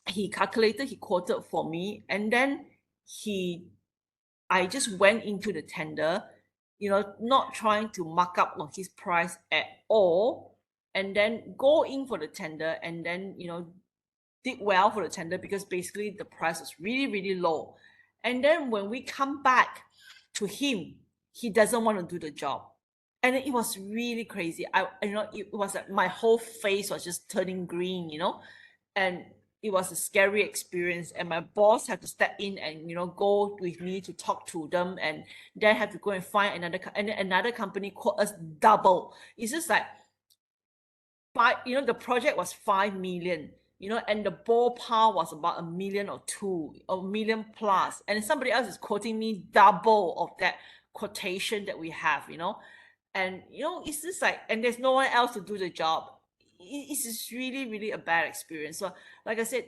he quoted for me, and then I just went into the tender, you know, not trying to mark up on his price at all, and then go in for the tender, and then, you know, did well for the tender because basically the price was really, really low. And then when we come back to him, he doesn't want to do the job. And it was really crazy. It was like my whole face was just turning green, you know, and it was a scary experience. And my boss had to step in and, you know, go with me to talk to them, and then have to go and find another company quote us double. It's just like the project was 5 million, you know, and the ballpark was about 1 million or 1 million plus, and somebody else is quoting me double of that quotation that we have, you know. And you know, it's just like, and there's no one else to do the job. It's just really, really a bad experience. So like I said,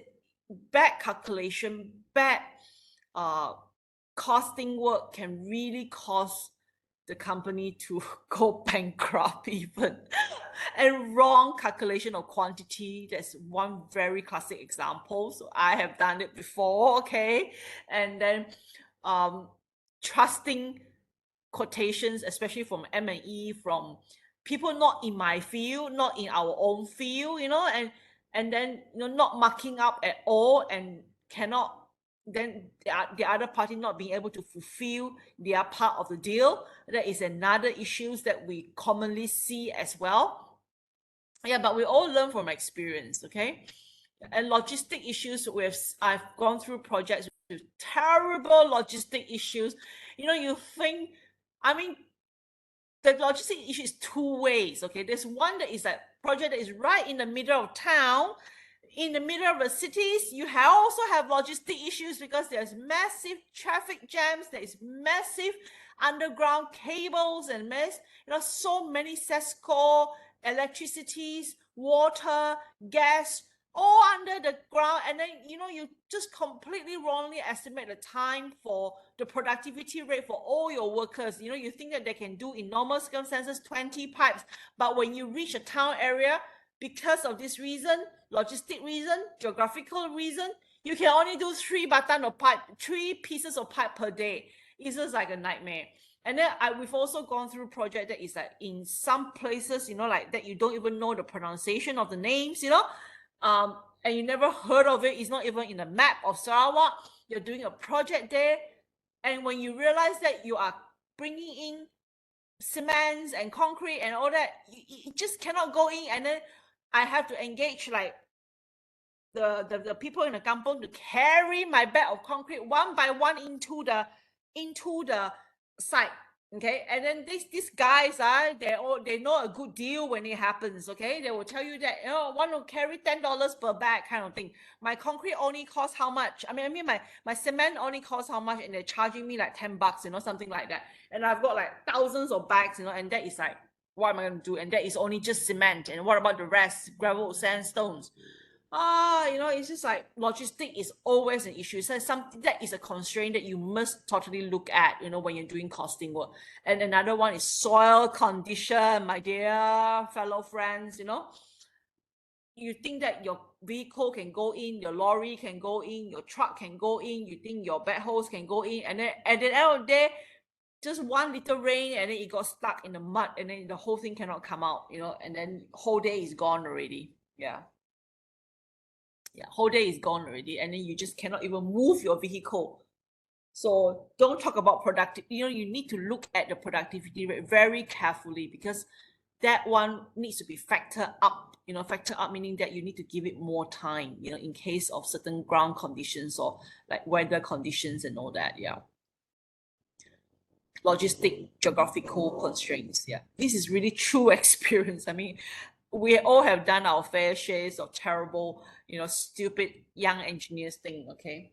bad calculation, bad costing work can really cause the company to go bankrupt even. And wrong calculation of quantity, that's one very classic example. So I have done it before, okay. And then trusting quotations, especially from M&E, from people not in my field, not in our own field, you know, and then, you know, not marking up at all, and cannot, then the other party not being able to fulfill their part of the deal. That is another issues that we commonly see as well. Yeah, but we all learn from experience, okay. And logistic issues, I've gone through projects with terrible logistic issues. You know, you think, I mean, the logistic issue is two ways, okay. There's one that is a project that is right in the middle of town, in the middle of the cities. You also have logistic issues because there's massive traffic jams, there is massive underground cables, and so many SESCO, electricities, water, gas, all under the ground. And then, you know, you just completely wrongly estimate the time for the productivity rate for all your workers. You know, you think that they can do in normal circumstances 20 pipes, but when you reach a town area, because of this reason, logistic reason, geographical reason, you can only do 3 pieces of pipe per day. It's just like a nightmare. And then we've also gone through project that is like in some places, you know, like that you don't even know the pronunciation of the names, you know, and you never heard of it. It's not even in the map of Sarawak. You're doing a project there, and when you realize that you are bringing in cements and concrete and all that, you just cannot go in. And then I have to engage like the people in the kampong to carry my bag of concrete one by one into the site. Okay, and then these guys they know a good deal when it happens. Okay, they will tell you that, you know, want to carry $10 per bag kind of thing. My concrete only costs how much? I mean my cement only costs how much, and they're charging me like $10, you know, something like that. And I've got like thousands of bags, you know, and that is like, what am I going to do? And that is only just cement. And what about the rest? Gravel, sand, stones. You know, it's just like logistic is always an issue. So something that is a constraint that you must totally look at, you know, when you're doing costing work. And another one is soil condition, my dear fellow friends. You know, you think that your vehicle can go in, your lorry can go in, your truck can go in, you think your backhoes can go in, and then at the end of the day, just one little rain and then it got stuck in the mud, and then the whole thing cannot come out, you know, and then whole day is gone already. Yeah, whole day is gone already, and then you just cannot even move your vehicle. So don't talk about productive. You know, you need to look at the productivity rate very carefully, because that one needs to be factored up, factor up meaning that you need to give it more time, in case of certain ground conditions or like weather conditions and all that. Yeah. Logistic, geographical constraints. Yeah. This is really true experience. I mean, we all have done our fair shares of terrible, stupid young engineers thing, okay?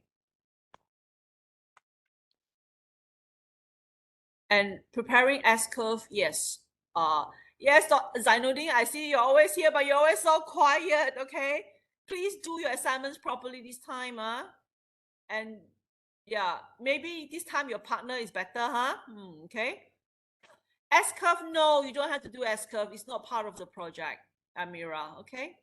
And preparing S-curve, yes. Yes, Zainuddin, I see you're always here, but you're always so quiet, okay? Please do your assignments properly this time, huh? And yeah, maybe this time your partner is better, huh? Okay. S-curve, no, you don't have to do S-curve. It's not part of the project, Amira, okay?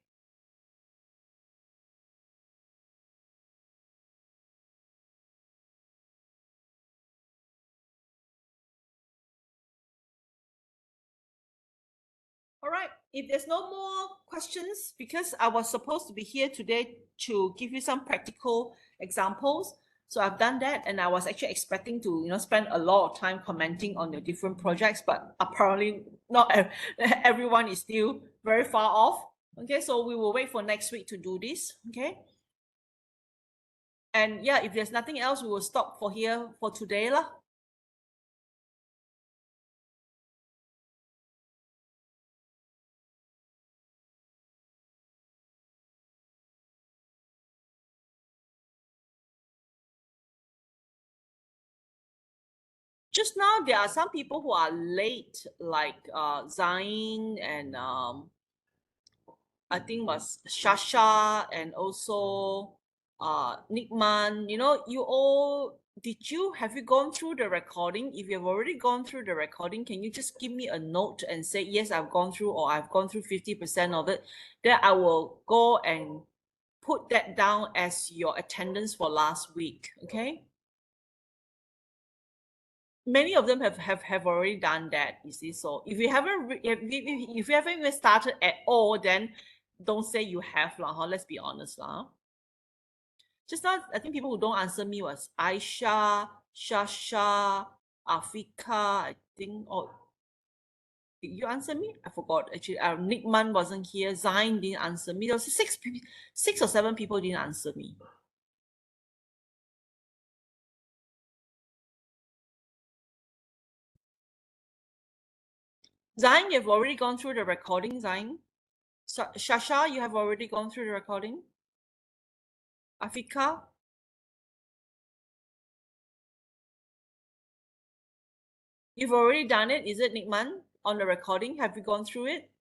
All right, if there's no more questions, because I was supposed to be here today to give you some practical examples. So I've done that, and I was actually expecting to, spend a lot of time commenting on your different projects, but apparently not everyone is still very far off. Okay, so we will wait for next week to do this, okay? And yeah, if there's nothing else, we will stop for here for today lah. Just now, there are some people who are late, like Zain and I think was Shasha and also Nickman. You all, have you gone through the recording? If you've already gone through the recording, can you just give me a note and say, yes, I've gone through, or I've gone through 50% of it? Then I will go and put that down as your attendance for last week, okay? Many of them have already done that, you see. So if you haven't if you haven't even started at all, then don't say you have lah, huh? Let's be honest lah. Just now, I think people who don't answer me was Aisha, Shasha, Afika, I think. Oh, did you answer me? I forgot actually. Nickman wasn't here. Zain didn't answer me. There was six or seven people didn't answer me. Zain, you've already gone through the recording, Zain. Shasha, you have already gone through the recording. Afika? You've already done it, is it, Nickman? On the recording, have you gone through it?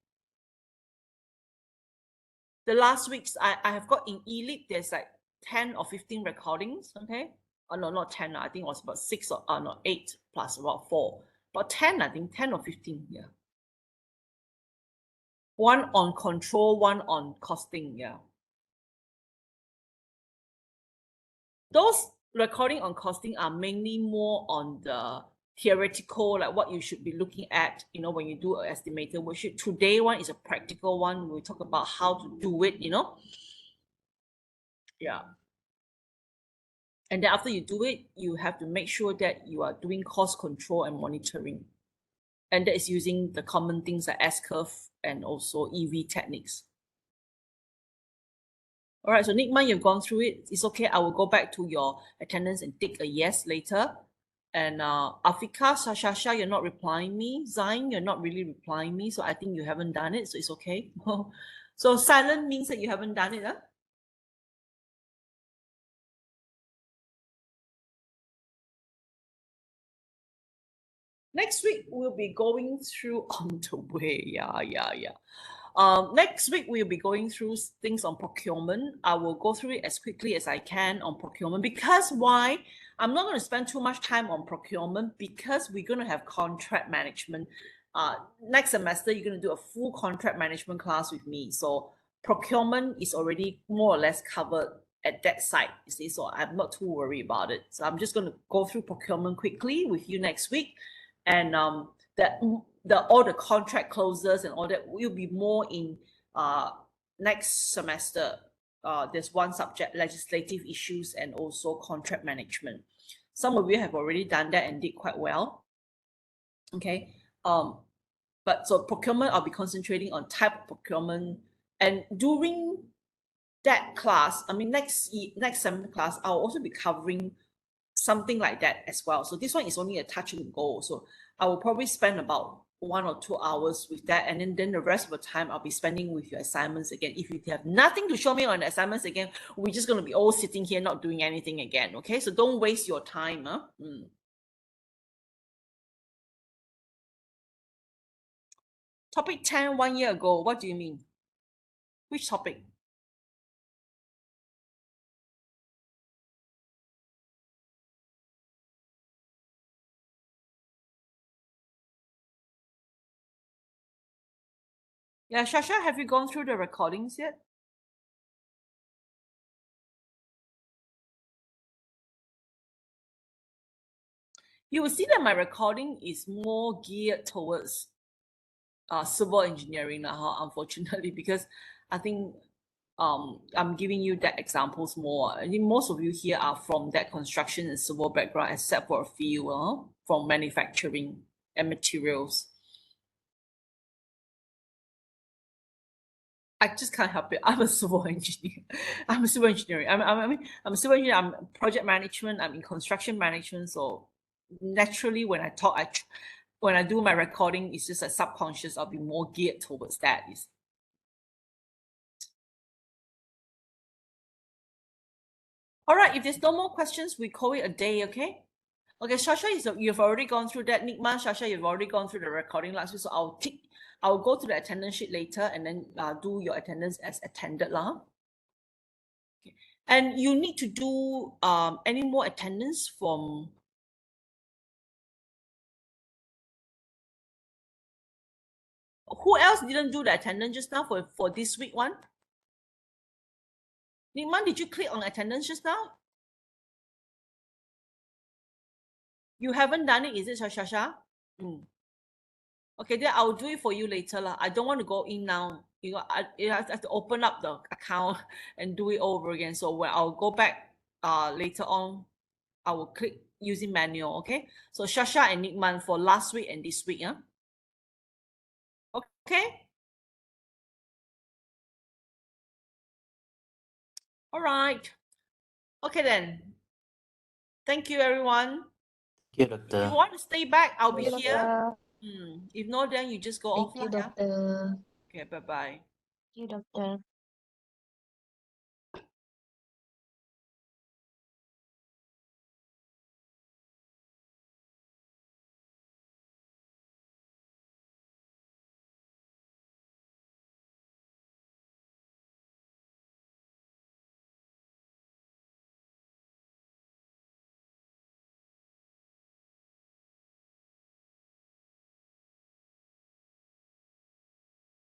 The last week's, I have got in eLeap, there's like 10 or 15 recordings, okay? Oh, no, not 10, I think it was about 6 or, no, 8 plus about 4. About 10, I think, 10 or 15, yeah. One on control, one on costing, yeah. Those recording on costing are mainly more on the theoretical, like what you should be looking at, when you do an estimator worksheet. Today one is a practical one. We talk about how to do it, Yeah. And then after you do it, you have to make sure that you are doing cost control and monitoring. And that is using the common things like S-curve and also EV techniques. All right, so Nickman, you've gone through it. It's okay. I will go back to your attendance and take a yes later. And Afika, Shasha, you're not replying me. Zain, you're not really replying me. So I think you haven't done it. So it's okay. So silent means that you haven't done it, huh? Next week, we'll be going through on the way. Yeah. Next week, we'll be going through things on procurement. I will go through it as quickly as I can on procurement, because why? I'm not going to spend too much time on procurement because we're going to have contract management. Next semester, you're going to do a full contract management class with me. So procurement is already more or less covered at that side, you see. So I'm not too worried about it. So I'm just going to go through procurement quickly with you next week. And all the contract closures and all that will be more in next semester. There's one subject, legislative issues and also contract management. Some of you have already done that and did quite well. Okay. But so procurement, I'll be concentrating on type of procurement. And during that class, I mean, next seminar class, I'll also be covering something like that as well. So this one is only a touch and go. So I will probably spend about 1 or 2 hours with that. And then the rest of the time I'll be spending with your assignments again. If you have nothing to show me on the assignments again, we're just going to be all sitting here not doing anything again. Okay. So don't waste your time. Huh? Topic 10, 1 year ago. What do you mean? Which topic? Yeah, Shasha, have you gone through the recordings yet? You will see that my recording is more geared towards civil engineering now, unfortunately, because I think I'm giving you that examples more. I think most of you here are from that construction and civil background, except for a few from manufacturing and materials. I just can't help it. I'm a civil engineer. I'm a civil engineer. I'm a civil engineer. I'm project management. I'm in construction management. So naturally, when I talk, when I do my recording, it's just a subconscious. I'll be more geared towards that. All right. If there's no more questions, we call it a day. Okay. Okay, Shasha, you've already gone through that. Nikman, Shasha, you've already gone through the recording last week. So I'll go to the attendance sheet later and then do your attendance as attended lah. Okay. And you need to do any more attendance from who else didn't do the attendance just now for this week one? Nikman, did you click on attendance just now? You haven't done it, is it, Shasha? Okay, then I'll do it for you later lah. I don't want to go in now. You know, I have to open up the account and do it over again. So when I'll go back later on, I will click using manual. Okay. So Shasha and Nikman for last week and this week. Okay. All right. Okay then. Thank you, everyone. Thank you, If Doctor. you want to stay back, I'll be Thank you, here. Doctor. If not, then you just go Thank off you, lah. Yeah. Doctor. Okay. Bye bye. Thank you, Doctor.